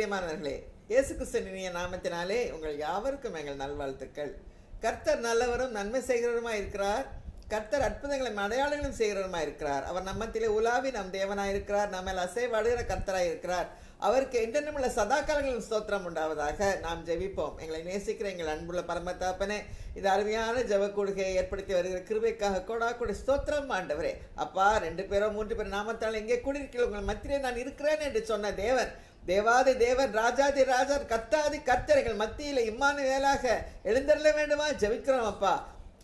பிரியமானவர்களே, இயேசு கிறிஸ்துவின் நாமத்தினாலே உங்கள் யாவருக்கும் எங்கள் நல்வாழ்த்துக்கள். கர்த்தர் நல்லவரும் நன்மை செய்கிறவருமாய் இருக்கிறார். கர்த்தர் அற்புதங்களையும் அடையாளங்களும் செய்கிறவருமாய் இருக்கிறார். அவர் நம்மத்திலே உலாவி நம் தேவனாய் இருக்கிறார். நம்மேல் அசைவாடுகிற கர்த்தராய் இருக்கிறார். அவருக்கு என்றென்றும் உள்ள சதா காலங்களிலும் ஸ்தோத்திரம் உண்டாவதாக. நாம் ஜெபிப்போம். எங்களை நேசிக்கிற எங்கள் அன்புள்ள பரமத்தாப்பனே, இது அருமையான ஜெப கூடுகையை ஏற்படுத்தி வருகிற கிருபைக்காக கோடாக்கூடி ஸ்தோத்திரம் ஆண்டவரே. அப்பா, 2 பேரோ 3 பேர் நாமத்தால் எங்கே கூடியிருக்கிறோம் உங்கள் மத்தியிலே நான் இருக்கிறேன் என்று சொன்ன தேவன், தேவாதி தேவன், ராஜாதி ராஜா, கர்த்தாதி கர்த்தர் எங்கள் மத்தியில் இம்மானுவேலாக எழுந்தருள வேண்டுமா ஜெபிக்கிறோம். அப்பா,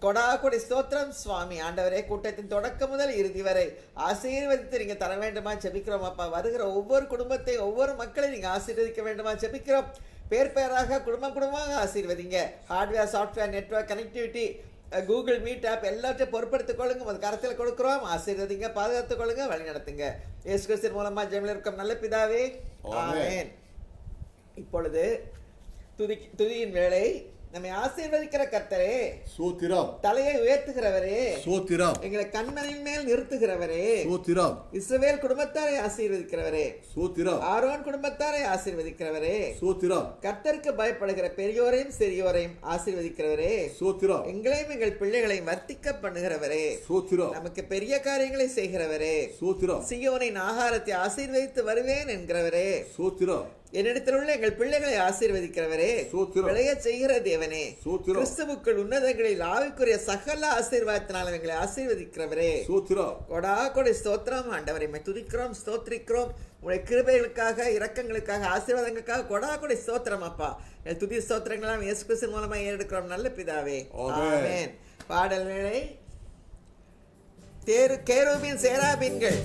கொடாகொடி ஸ்தோத்திரம் சுவாமி. ஆண்டவரே, கூட்டத்தின் தொடக்கம் முதல் இறுதி வரை ஆசீர்வதித்து நீங்க தர வேண்டுமா ஜெபிக்கிறோம். அப்பா, வருகிற ஒவ்வொரு குடும்பத்தையும் ஒவ்வொரு மக்களையும் நீங்க ஆசீர்வதிக்க வேண்டுமா ஜெபிக்கிறோம். பேர் பேராக குடும்பமாக ஆசீர்வதிங்க. Hardware, software, network connectivity, Google Meet app எல்லாத்தையும் பொறுப்படுத்திக் கொள்ளுங்க. அது கரத்தில் கொடுக்கிறோம். ஆசீர்வதிங்க, பாதுகாத்துக் கொள்ளுங்க, வழி நடத்துங்க. இயேசு கிறிஸ்துவின் மூலமா ஜெபத்தில் இருக்கும் நல்ல பிதாவே, ஆமென். இப்பொழுது துதியின் வேளை. நம்மை ஆசீர்வதிக்கிற கர்த்தரே சோத்திரம். தலையை உயர்த்துகிறவரே சோத்திரம். எங்களை கண்மணியின் மேல் நிறுத்துகிறவரே சோத்திரம். இஸ்ரவேல் குடும்பத்தாரை ஆசீர்வதிக்கிறவரே சோத்திரம். ஆரோன் குடும்பத்தாரை ஆசீர்வதிக்கிறவரே சோத்திரம். கர்த்தருக்கு பயப்படுகிற பெரியோரையும் சிறியோரையும் ஆசீர்வதிக்கிறவரே சோத்திரம். எங்களையும் எங்கள் பிள்ளைகளையும் வர்த்திக்க பண்ணுகிறவரே சோத்திரம். நமக்கு பெரிய காரியங்களை செய்கிறவரே சோத்திரம். சீயோனின் ஆகாரத்தை ஆசீர்வதித்து வருவேன் என்கிறவரே சோத்திரம். என்னிடத்தில் உள்ள எங்கள் பிள்ளைகளை ஆசீர்வதிக்கிறவரே, விளைய செய்கிற தேவனே, கிறிஸ்துவுக்குள் உன்னதங்களில் ஆவிக்குரிய சகல ஆசீர்வாதத்தினாலும் எங்களை ஆசீர்வதிக்கிறவரே, கொடா கொடை ஸ்தோத்திரம். ஆண்டவரை துதிக்கிறோம், ஸ்தோத்திரிக்கிறோம். உங்களுடைய கிருபைகளுக்காக, இரக்கங்களுக்காக, ஆசீர்வாதங்களுக்காக கொடா கொடை ஸ்தோத்திரம். அப்பா, துதி ஸ்தோத்திரங்களாம் இயேசு கிறிஸ்து மூலமா ஏறெடுக்கிறோம் நல்ல பிதாவே, ஆமென். பாடல் வேளை. கேருபீன் சேராபீன்கள்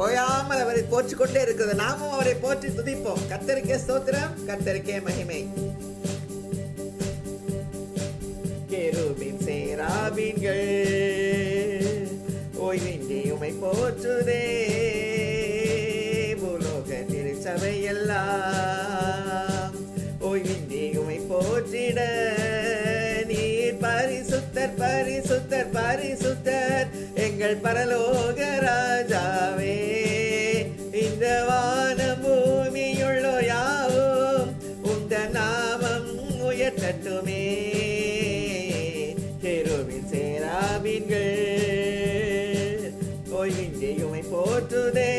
ஓயாமல் அவரை போற்றிக் கொண்டே இருக்கிறது. நாமும் அவரை போற்றி துதிப்போம். கர்த்தருக்கே ஸ்தோத்திரம், கர்த்தருக்கே மகிமை. கேருபீன் சேராபீன்கள் ஓய்வின்றி உம்மை போற்றுதே, பூலோக திருச்சபை எல்லாம் ஓய்வின்றி உம்மை போற்றிட, நீர் பரிசுத்தர் பரிசுத்தர் பரிசுத்தர் எங்கள் பரலோக ராஜாவே. இந்த வானம் பூமியுள்ளோ யாவும் உந்த நாமம் உயர்த்தட்டுமே. கேருபீன் சேராபீன்கள் ஓய்வின்றி உம்மை போற்றுதே,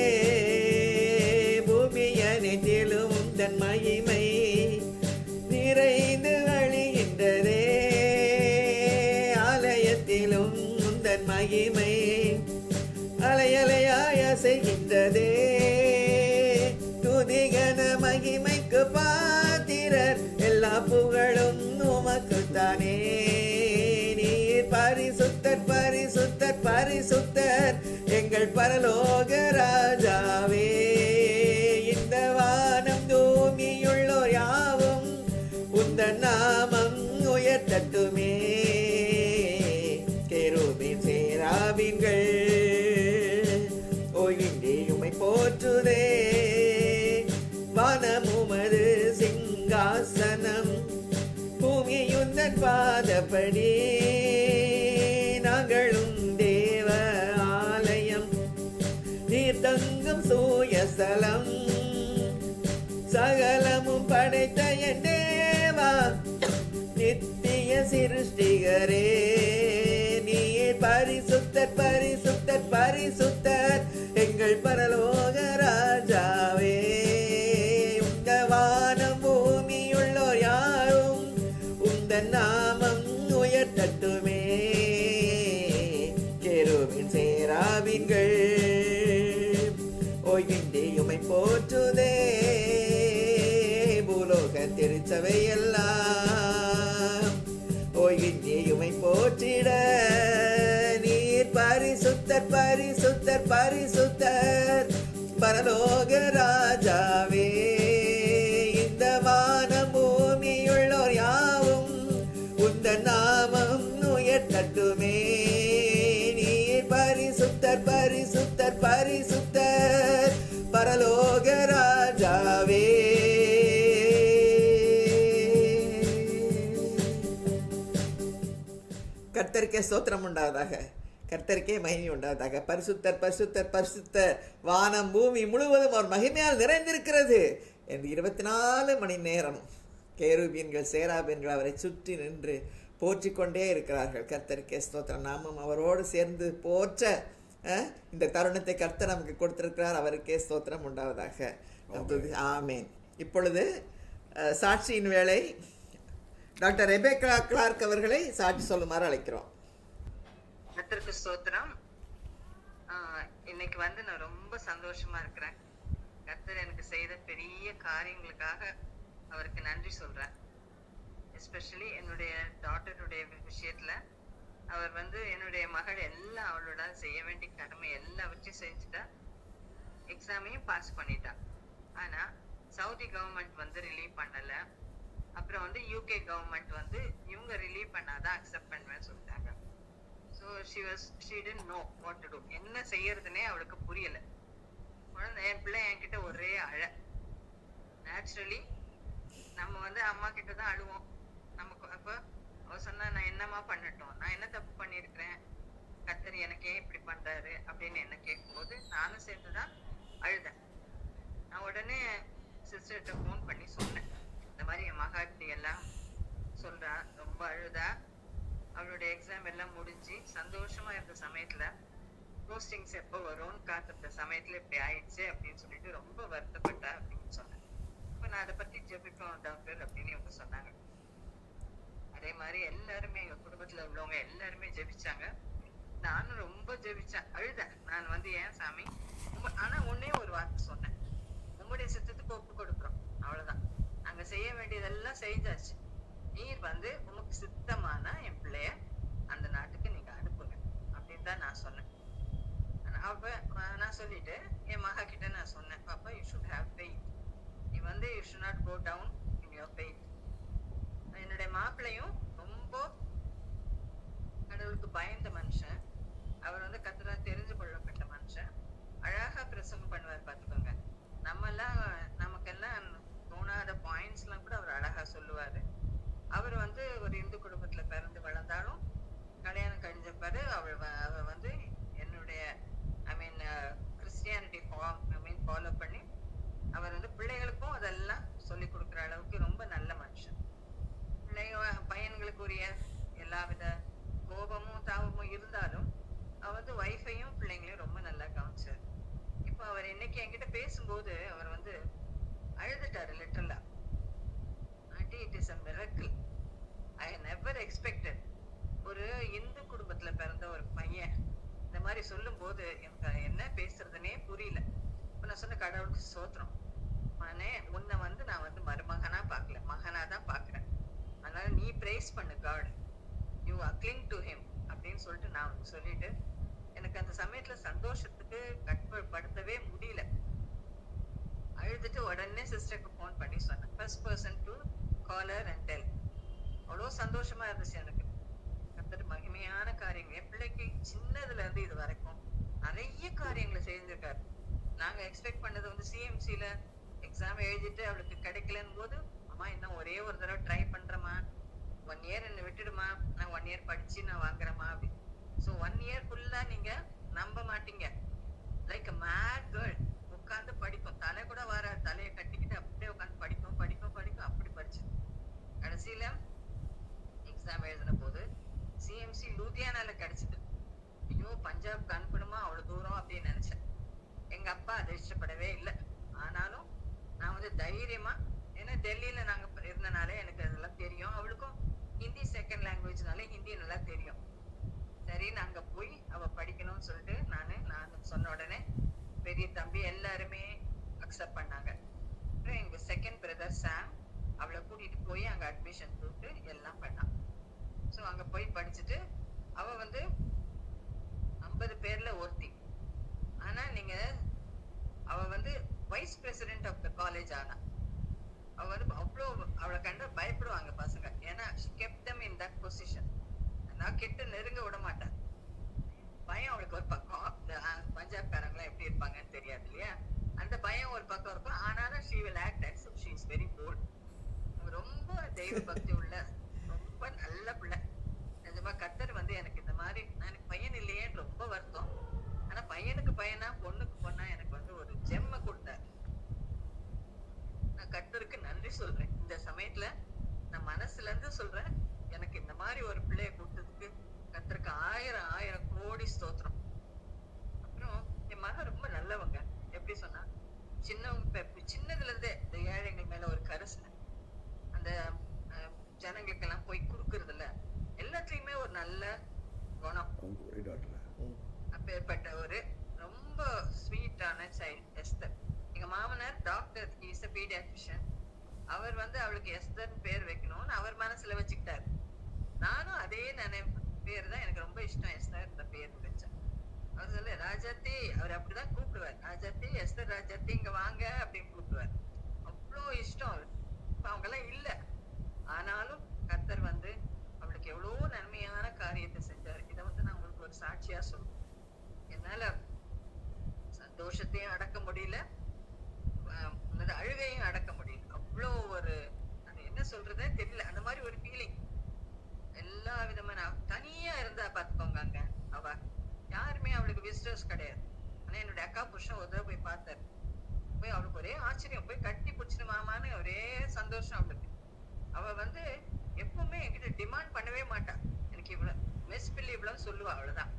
பூமி அனைத்திலும் உந்தன் மகிமை நிறைந்து அழிகின்றதே, ஆலயத்திலும் உந்தன் மகிமை அலையலையாய செய்கின்றதே. துதிகன மகிமைக்கு பாத்திரர், எல்லா புகழும் உமக்குத்தானே. நீர் பரிசுத்தர் பரிசுத்தர் பரிசுத்தர் எங்கள் பரலோக ராஜாவே. இந்த வானம் பூமியுள்ளோர் யாவும் உந்தன் நாமம் உயர்த்தட்டுமே. கேருபீன் சேராபீன்கள் ஓய்வின்றி உம்மை போற்றுதே, வானம் உமது சிங்காசனம், பூமியுந்தன் பாதப்படி, நாங்களும் தேவ ஆலயம், நீர் தங்கும் சூயஸ்தலம், சகலமும் படைத்த என் தேவா, நித்திய சிருஷ்டிகரே. நீர் பரிசுத்தர் பரிசுத்தர் பரிசுத்தர் எங்கள் பரலோக ராஜாவே. உங்க வானம் பூமியுள்ளோர் யாரும் உந்தன் நாமம் உயர்த்தட்டுமே. கேருபீன் சேராபீன்கள் ஓய்வின்றி உம்மை போற்றுதே, பூலோக திருச்சபை எல்லாம் ஓய்வின்றி உம்மை போற்றிட, நீர் பரிசுத்தர் பரிசுத்தர் பரிசுத்தர் பரலோக ராஜாவே. இந்த வானம் பூமியுள்ளோர் யாவும் உந்தன் நாமம் உயர்த்தட்டுமே. நீர் பரிசுத்தர் பரிசுத்தர் பரிசுத்தர் பரலோக ராஜாவே. கர்த்தருக்கே ஸ்தோத்திரம் உண்டாவதாக, கர்த்தருக்கே மகிமை உண்டாவதாக. பரிசுத்தர் பரிசுத்தர் பரிசுத்தர், வானம் பூமி முழுவதும் அவர் மகிமையால் நிறைந்திருக்கிறது. என்று 24 மணி நேரம் கேருபீன்கள் சேராபீன்கள் அவரை சுற்றி நின்று போற்றிக்கொண்டே இருக்கிறார்கள். கர்த்தருக்கே ஸ்தோத்திரம். நாமும் அவரோடு சேர்ந்து போற்ற இந்த தருணத்தை கர்த்தர் நமக்கு கொடுத்திருக்கிறார். அவருக்கே ஸ்தோத்திரம் உண்டாவதாக. ஆமேன். இப்பொழுது சாட்சியின் வேளை. டாக்டர் ரெபேக்கா கிளார்க் அவர்களை சாட்சி சொல்லுமாறு அழைக்கிறோம். கர்த்தருக்கு ஸ்தோத்திரம். இன்னைக்கு நான் ரொம்ப சந்தோஷமா இருக்கிறேன். கர்த்தர் எனக்கு செய்த பெரிய காரியங்களுக்காக அவருக்கு நன்றி சொல்றேன். எஸ்பெஷலி என்னுடைய டாக்டருடைய விஷயத்துல அவர் என்னுடைய மகள் எல்லாம் அவளோட செய்ய வேண்டிய கடமை எல்லாவற்றையும் செஞ்சுட்டா. எக்ஸாமையும் பாஸ் பண்ணிட்டா. ஆனா சவுதி கவர்மெண்ட் ரிலீவ் பண்ணல. அப்புறம் யூகே கவர்மெண்ட் இவங்க ரிலீவ் பண்ணாதான் அக்செப்ட் பண்ணுவேன்னு சொல்லிட்டாங்க. So she didn't know what to do. என்ன செய்யறதுனே அவளுக்கு புரியல. என் பிள்ளை என்கிட்ட ஒரே அழ. நேச்சுரலி நம்ம அம்மா கிட்ட தான் அழுவோம். நமக்கு அப்ப அவ சொன்னா, நான் என்னமா பண்ணட்டும், நான் என்ன தப்பு பண்ணிருக்கிறேன், கர்த்தர் எனக்கே இப்படி பண்றாரு அப்படின்னு என்ன கேட்கும்போது நானும் சேர்ந்துதான் அழுதேன். நான் உடனே சிஸ்டர்கிட்ட ஃபோன் பண்ணி சொன்னேன், இந்த மாதிரி என் மகா இப்படி எல்லாம் சொல்றா, ரொம்ப அழுதா. அவளுடைய எக்ஸாம் எல்லாம் முடிஞ்சு சந்தோஷமா இருந்த சமயத்துல போஸ்டிங்ஸ் எப்போ வரும்னு காத்திருந்த சமயத்துல இப்படி ஆயிடுச்சு அப்படின்னு சொல்லிட்டு ரொம்ப வருத்தப்பட்டா அப்படின்னு சொன்னேன். இப்ப நான் அதை பத்தி ஜெபிப்போம் டாக்டர் அப்படின்னு இவங்க சொன்னாங்க. அதே மாதிரி எல்லாருமே எங்க குடும்பத்துல உள்ளவங்க எல்லாருமே ஜெபிச்சாங்க. நானும் ரொம்ப ஜெபிச்சேன், அழுதேன். நான் ஏன் சாமி, ஆனா ஒன்னே ஒரு வார்த்தை சொன்னேன், உங்களுடைய சித்தத்துக்கு ஒப்பு கொடுக்குறோம், அவ்வளவுதான். அங்க செய்ய வேண்டியதெல்லாம் செய்தாச்சு. நீர் உனக்கு சித்தமான என் பிள்ளைய அந்த நாட்டுக்கு நீங்க அனுப்புங்க அப்படின்னு தான் நான் சொன்னேன். அப்ப நான் சொல்லிட்டு என் மகா கிட்ட நான் சொன்னேன், பாப்பா யூ ஷுட் ஹேவ் ஃபெய்த். நீ you should not go down in your faith. என்னுடைய மாப்பிள்ளையும் ரொம்ப கடவுளுக்கு பயந்த மனுஷன். அவர் கர்த்தரால தெரிஞ்சு கொள்ளப்பட்ட மனுஷன். அழகா பிரசங்கம் பண்ணுவார் பாத்துக்கோங்க. நமக்கெல்லாம் தோணாத பாயிண்ட்ஸ் எல்லாம் கூட அவர் அழகா சொல்லுவாரு. அவர் ஒரு இந்து குடும்பத்துல பிறந்து வளர்ந்தாலும் கல்யாணம் கழிஞ்ச பிறகு அவர் என்னுடைய கிறிஸ்டியானிட்டி ஃபாலோ பண்ணி அவர் பிள்ளைகளுக்கும் அதெல்லாம் சொல்லி கொடுக்குற அளவுக்கு ரொம்ப நல்ல மனுஷன். பையன்களுக்குரிய எல்லாவித கோபமும் தாபமும் இருந்தாலும் அவர் வைஃபையும் பிள்ளைங்களையும் ரொம்ப நல்லா கவனிச்சார். இப்ப அவர் இன்னைக்கு என்கிட்ட பேசும்போது அவர் அழுதுட்டாரு லிட்டரலா. Aunty, it is a miracle. I never expected. ஒரு இந்து குடும்பத்துல பிறந்த ஒரு பையன் இந்த மாதிரி சொல்லும் போது எனக்கு என்ன பேசுறதுனே புரியல. இப்ப நான் சொன்ன, கடவுளுக்கு ஸ்தோத்திரம், மகனே, உன்னை நான் மருமகனா பாக்கல, மகனா தான் பாக்குறேன். அதனால நீ பிரைஸ் பண்ணு God, you cling to him அப்படின்னு சொல்லிட்டு நான் சொல்லிட்டு எனக்கு அந்த சமயத்துல சந்தோஷத்துக்கு கட்டுப்படுத்தவே முடியல. அழுதுட்டு உடனே சிஸ்டருக்கு போன் பண்ணி சொன்னேன், first person to call her and tell. அவ்வளோ சந்தோஷமா இருந்துச்சு எனக்கு. கர்த்தர் மகிமையான காரியங்கள் என் பிள்ளைக்கு சின்னதுல இருந்து இது வரைக்கும் நிறைய காரியங்களை செஞ்சிருக்காரு. நாங்க எக்ஸ்பெக்ட் பண்ணது சிஎம்சில எக்ஸாம் எழுதிட்டு அவளுக்கு கிடைக்கலன்னு போது, அம்மா இன்னும் ஒரே ஒரு தடவை ட்ரை பண்றேம்மா, 1 year என்ன விட்டுடுமா, நான் 1 year படிச்சு நான் வாங்குறேம்மா அப்படி. ஸோ 1 year ஃபுல்லா நீங்க நம்ப மாட்டீங்க, லைக் அ மேட் கேர்ள் உட்காந்து படிக்கும். தலை கூட வர, தலையை கட்டிக்கிட்டு அப்படியே உட்காந்து படிக்கும் படிக்கும் படிக்கும். அப்படி படிச்சு கடைசியில எக்ஸாம் எழுதின போது சிஎம்சி லூதியானால கிடைச்சது. ஐயோ, பஞ்சாப்க்கு அனுப்பணுமா அவ்வளவு தூரம் அப்படின்னு நினைச்சேன். எங்க அப்பா அதை இஷ்டப்படவே இல்லை. ஆனாலும் நான் தைரியமா, ஏன்னா டெல்லியில நாங்க இருந்தனால எனக்கு அதெல்லாம் தெரியும். அவளுக்கும் ஹிந்தி செகண்ட் லாங்குவேஜ்னால ஹிந்தி நல்லா தெரியும். சரி, நாங்க போய் அவ படிக்கணும்னு சொல்லிட்டு நான் சொன்ன உடனே பெரிய தம்பி எல்லாருமே அக்செப்ட் பண்ணாங்க. அப்புறம் எங்க செகண்ட் பிரதர் சாம் அவளை கூட்டிட்டு போய் அங்க அட்மிஷன் போட்டு எல்லாம் பண்ணான். ஸோ அங்க போய் படிச்சுட்டு அவ 50 பேர்ல ஒருத்தி. ஆனா நீங்க அவ vice president of the college ஆனா. அவ அவ்வளோ அவளை கண்டு பயப்படுவாங்க பசங்க. ஏன்னா she kept them in that position. நான் கிட்ட நெருங்க விட மாட்டேன். பயம் அவளுக்கு ஒரு பக்கம். பஞ்சாப்காரங்களாம் எப்படி இருப்பாங்கன்னு தெரியாது இல்லையா, அந்த பயம் ஒரு பக்கம் இருக்கும். ஆனாலும் she will act as if she is very bold. ரொம்ப தெய்வ பக்தி உள்ள ரொம்ப நல்ல பிள்ளை. நிஜமா கர்த்தர் எனக்கு இந்த மாதிரி, எனக்கு பையன் இல்லையேன்னு ரொம்ப வருத்தம். ஆனா பையனுக்கு பையனா பொண்ணுக்கு பொண்ணா எனக்கு ஒரு ஜெம்ம கொடுத்தாரு. சமயத்துல நான் மனசுல இருந்து சொல்றேன், எனக்கு இந்த மாதிரி ஒரு பிள்ளைய கொடுத்ததுக்கு கர்த்தருக்கு 1000 கோடி ஸ்தோத்திரம். அப்புறம் என் மகன் ரொம்ப நல்லவங்க. எப்படி சொன்னா, சின்னதுல இருந்தே இந்த ஏழைகள் மேல ஒரு கரிசனை, அந்த ஜனங்களுக்கெல்லாம் போய் குடுக்கறதுல எல்லாத்துலயுமே ஒரு நல்ல குணம். அப்பேற்பட்ட ஒரு ரொம்ப ஸ்வீட்டான சைல்ட் எஸ்தர். எங்க மாமனார் டாக்டர், இஸ் a pediatrician. அவர் வந்து அவளுக்கு எஸ்தர் பேர் வைக்கணும்னு அவர் மனசுல வச்சுக்கிட்டாரு. நானும் அதே பேர் தான், எனக்கு ரொம்ப இஷ்டம் எஸ்தர் இந்த பேர் வச்சேன். அவர் சொல்ல ராஜாத்தி, அவர் அப்படிதான் கூப்பிடுவார், ராஜாத்தி எஸ்தர் ராஜாத்தி இங்க வாங்க அப்படின்னு கூப்பிடுவார். அவ்வளோ இஷ்டம் அவர். இப்ப அவங்க எல்லாம் இல்ல, ஆனாலும் கர்த்தர் வந்து அவளுக்கு எவ்வளவு நன்மையான காரியத்தை செஞ்சாரு. இதை வந்து நான் உங்களுக்கு ஒரு சாட்சியா சொல்றேன். என்னால சந்தோஷத்தையும் அடக்க முடியல, அழுகையும் அடக்க முடியல. அவ்வளோ ஒரு, அது என்ன சொல்றதே தெரியல, அந்த மாதிரி ஒரு ஃபீலிங். எல்லா விதமான தனியா இருந்தா பாத்துக்கோங்க. அங்க அவ யாருமே அவளுக்கு விசிட்டர்ஸ் கிடையாது. ஆனா என்னுடைய அக்கா புருஷன் ஒரு தடவை போய் பார்த்தாரு. போய் அவளுக்கு ஒரே ஆச்சரியம், போய் கட்டி பிடிச்சிட்டு மாமான்னு ஒரே சந்தோஷம் அவளுக்கு. அவ வந்து எப்பவுமே என்கிட்ட டிமாண்ட் பண்ணவே மாட்டா, எனக்கு இவ்வளவு மெஸ் பில்லி இவ்வளவு சொல்லுவா, அவ்வளவுதான்.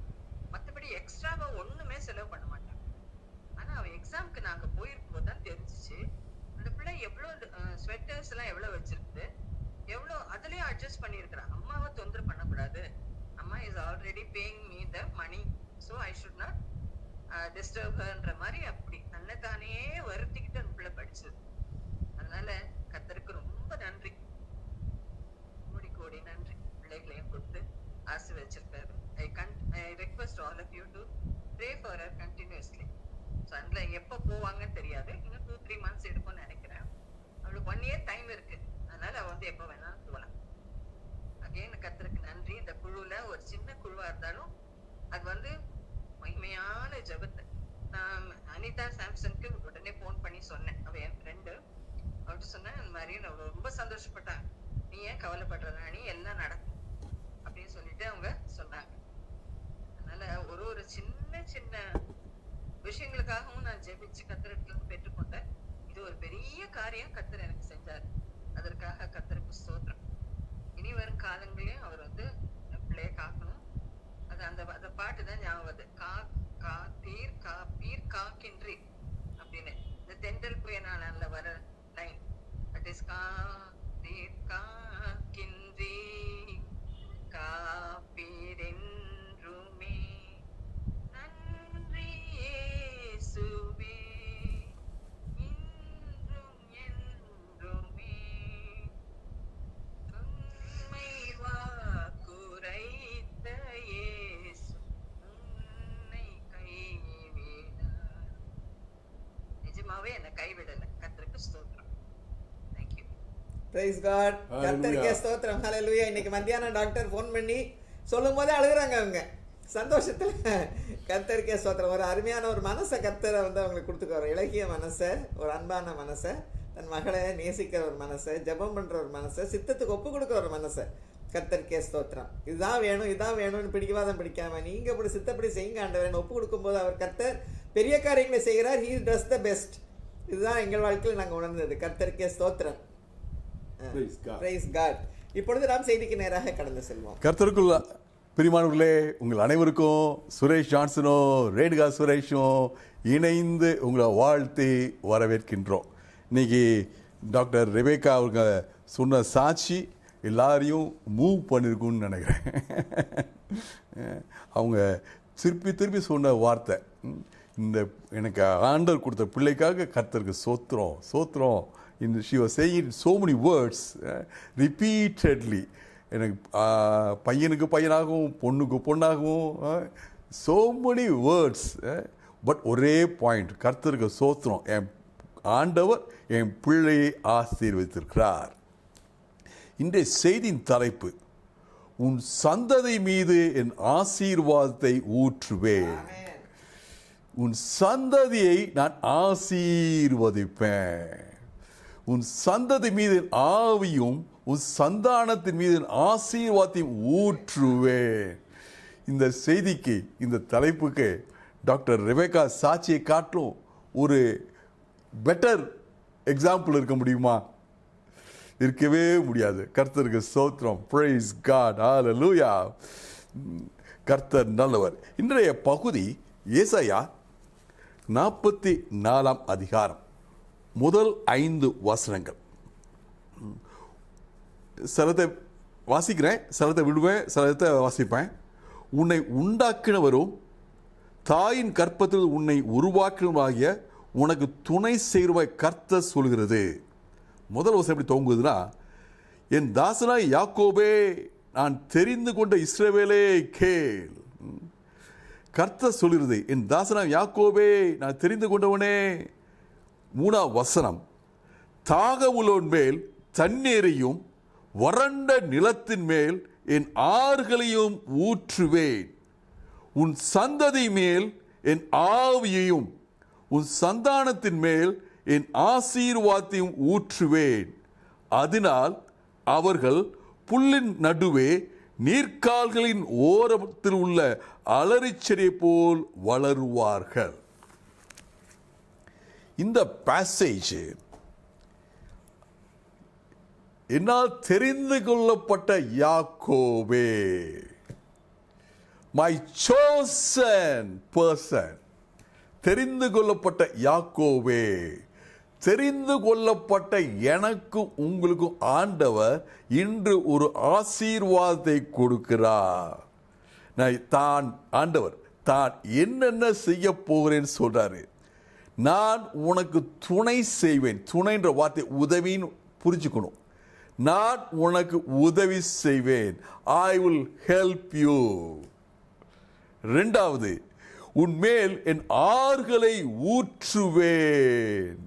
மத்தபடி எக்ஸ்ட்ராவா ஒண்ணுமே செலவு பண்ண மாட்டா. ஆனா அவ எக்ஸாம்க்கு நாங்க போயிருக்கும் போது தான் தெரிஞ்சிச்சு, அந்த பிள்ளை எவ்வளவு ஸ்வெட்டர்ஸ் எல்லாம் எவ்வளவு வச்சிருக்கு, எவ்வளவு அதுலயும் அட்ஜஸ்ட் பண்ணிருக்கிறா. அம்மாவை தொந்தரவு பண்ணக்கூடாது, அம்மா is already paying me the money, so I should not disturb ஹர்ன்ற மாதிரி அப்படி தன்னைத்தானே வருத்திக்கிட்டு அந்த பிள்ளை படிச்சது. அதனால கர்த்தருக்கு ரொம்ப நன்றி, கோடி கோடி நன்றி. பிள்ளைகளையும் கொடுத்து ஆசீர்வதிச்சிருக்காரு. I request all of you to pray for her continuously. So அதில் எப்போ போவாங்கன்னு தெரியாது, இன்னும் 2-3 months எடுக்கும்னு நினைக்கிறேன். அவளுக்கு 1 year டைம் இருக்கு, அதனால அவ வந்து எப்போ வேணாலும் போகலாம். அகைன் கர்த்தருக்கு நன்றி. இந்த குழுல ஒரு சின்ன குழுவா இருந்தாலும் அது வந்து மகிமையான ஜெபத்தை நான் அனிதா சாம்சனுக்கு உடனே போன் பண்ணி சொன்னேன். அவ என் ஃப்ரெண்டு, அவர்கிட்ட சொன்னேன், இந்த மாதிரி நான் ரொம்ப சந்தோஷப்பட்டேன், நீ ஏன் கவலைப்படுற ராணி, எல்லாம் நடக்கும் அப்படின்னு சொல்லிட்டு அவங்க சொன்னாங்க. அதனால ஒரு சின்ன சின்ன விஷயங்களுக்காகவும் நான் ஜெபிச்சு கர்த்தரிடத்துல பெற்றுக்கொண்டேன். இது ஒரு பெரிய காரியம் கர்த்தர் எனக்கு செஞ்சார், அதற்காக கர்த்தருக்கு ஸ்தோத்திரம். இனி வரும் காலங்களையும் அவர் வந்து பிள்ளைய காக்கணும். அது அந்த பாட்டு தான் ஞாபகம் வருது, காப்பீர் காக்கின்றி அப்படின்னு. இந்த தென்றல் புயனால வர லைன், தட் இஸ் காப்பீர் காக்கின்றி காப்பீர் என்றுமே நன்றி இயேசுவே இன்றும் என்றுமே உம்மை வாக்குரைத்த இயேசு உன்னை கைவிடார். நிஜமாவே என்னை கைவிடல. கர்த்தருக்கு ஸ்தோத்திரம். Thank you. Praise God. கர்த்தருக்கே ஸ்தோத்திரம். ஹல்லேலூயா. இன்னைக்கு மத்தியானம் டாக்டர் ஃபோன் பண்ணி சொல்லும் போதே அழுகுறாங்க அவங்க சந்தோஷத்துல. கர்த்தருக்கே ஸ்தோத்திரம். ஒரு அருமையான ஒரு மனசை கர்த்தரை வந்து அவங்களுக்கு கொடுத்துக்குவார். இலகிய மனசை, ஒரு அன்பான மனசை, தன் மகளை நேசிக்கிற ஒரு மனசை, ஜெபம் பண்ற ஒரு மனசை, சித்தத்துக்கு ஒப்பு கொடுக்குற ஒரு மனசை. கர்த்தருக்கே ஸ்தோத்திரம். இதுதான் வேணும் இதுதான் வேணும்னு பிடிக்கவாதம் பிடிக்காம நீங்க இப்படி சித்தப்படி செய்யுங்க ஆண்டவரேன்னு ஒப்பு கொடுக்கும்போது அவர் கர்த்தர் பெரிய காரியங்களை செய்கிறார். He does the best. இதுதான் எங்கள் வாழ்க்கையில் நாங்கள் உணர்ந்தது. கர்த்தருக்கே ஸ்தோத்திரம். Praise God. இப்பொழுது நாம் செய்திக்கு நேராக கடந்து செல்வோம். கர்த்தருக்குள்ள பிரியமானவர்களே, உங்கள் அனைவருக்கும் சுரேஷ் ஜான்சனும் ரேணுகா சுரேஷும் இணைந்து உங்களை வாழ்த்தி வரவேற்கின்றோம். இன்னைக்கு டாக்டர் ரெபேக்கா அவங்க சொன்ன சாட்சி எல்லாரையும் மூவ் பண்ணியிருக்குன்னு நினைக்கிறேன். அவங்க திருப்பி சொன்ன வார்த்தை, இந்த எனக்கு ஆண்டவர் கொடுத்த பிள்ளைக்காக கர்த்தருக்கு சோத்திரம். she was saying so many words repeatedly. எனக்கு பையனுக்கு பையனாகவும் பொண்ணுக்கு பொண்ணாகவும் so many words, பட் ஒரே பாயிண்ட், கர்த்தருக்கு சோத்திரம். என் ஆண்டவர் என் பிள்ளையை ஆசீர்வதித்திருக்கிறார். இன்றைய செய்தியின் தலைப்பு, உன் சந்ததி மீது என் ஆசீர்வாதத்தை ஊற்றுவேன். உன் சந்ததியை நான் ஆசீர்வதிப்பேன். உன் சந்ததி மீது ஆவியும் உன் சந்தானத்தின் மீது ஆசீர்வாதத்தையும் ஊற்றுவேன். இந்த செய்திக்கு, இந்த தலைப்புக்கு டாக்டர் ரெபேக்கா சாட்சியை காட்டும் ஒரு பெட்டர் எக்ஸாம்பிள் இருக்க முடியுமா? இருக்கவே முடியாது. கர்த்தருக்கு ஸ்தோத்திரம். praise God. hallelujah. கர்த்தர் நல்லவர். இன்றைய பகுதி ஏசாயா 44 அதிகாரம் முதல் 5 வசனங்கள். சிலத்தை வாசிக்கிறேன், சிலத்தை விடுவேன், சிலத்தை வாசிப்பேன். உன்னை உண்டாக்கினவரும் தாயின் கற்பத்தில் உன்னை உருவாக்கினவராகிய உனக்கு துணை செய்வாய் கர்த்தர் சொல்கிறது. முதல் வசனம் எப்படி துவங்குதுன்னா, என் தாசனாய் யாக்கோபே, நான் தெரிந்து கொண்ட இஸ்ரவேலே கேள். கர்த்தர் சொல்கிறது, என் தாசனாய் யாக்கோபே, நான் தெரிந்து கொண்டவனே. 3 வசனம், தாகமுள்ளவன் மேல் தண்ணீரையும் வறண்ட நிலத்தின் மேல் என் ஆறுகளையும் ஊற்றுவேன். உன் சந்ததி மேல் என் ஆவியையும் உன் சந்தானத்தின் மேல் என் ஆசீர்வாதத்தையும் ஊற்றுவேன். அதனால் அவர்கள் புல்லின் நடுவே நீர்க்கால்களின் ஓரத்தில் உள்ள அலரிச்செடி போல் வளருவார்கள். இந்த பேசேஜ் என்னால் தெரிந்து கொள்ளப்பட்ட யாக்கோபே, மை chosen person, தெரிந்து கொள்ளப்பட்ட யாக்கோபே, தெரிந்து கொள்ளப்பட்ட எனக்கு உங்களுக்கும் ஆண்டவர் இன்று ஒரு ஆசீர்வாதத்தை கொடுக்கிறார். தான் ஆண்டவர் தான் என்னென்ன செய்ய போகிறேன்னு சொல்றாரு. நான் உனக்கு துணை செய்வேன். துணைன்ற வார்த்தை உதவின்னு புரிஞ்சுக்கணும். நான் உனக்கு உதவி செய்வேன். I will help you. 2வது, உன்மேல் என் ஆறுகளை ஊற்றுவேன்.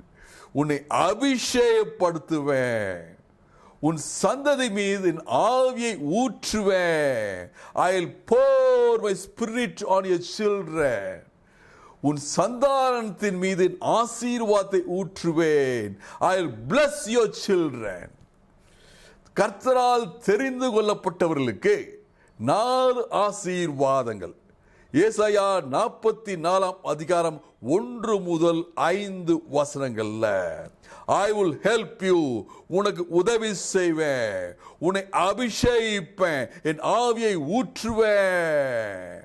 உன்னை அபிஷேகப்படுத்துவேன். உன் சந்ததி மீது என் ஆவியை ஊற்றுவேன். I will pour my spirit on your children. உன் சந்தானத்தின் மீது ஆசீர்வாதத்தை ஊற்றுவேன். I will bless your children. கர்த்தரால் தெரிந்து கொள்ளப்பட்டவர்களுக்கு 4 ஆசீர்வாதங்கள். ஏசாயா 44 அதிகாரம் 1 முதல் 5 வசனங்கள்ல, ஐ வில் ஹெல்ப் யூ, உனக்கு உதவி செய்வேன், உன்னை அபிஷேகிப்பேன், என் ஆவியை ஊற்றுவேன்.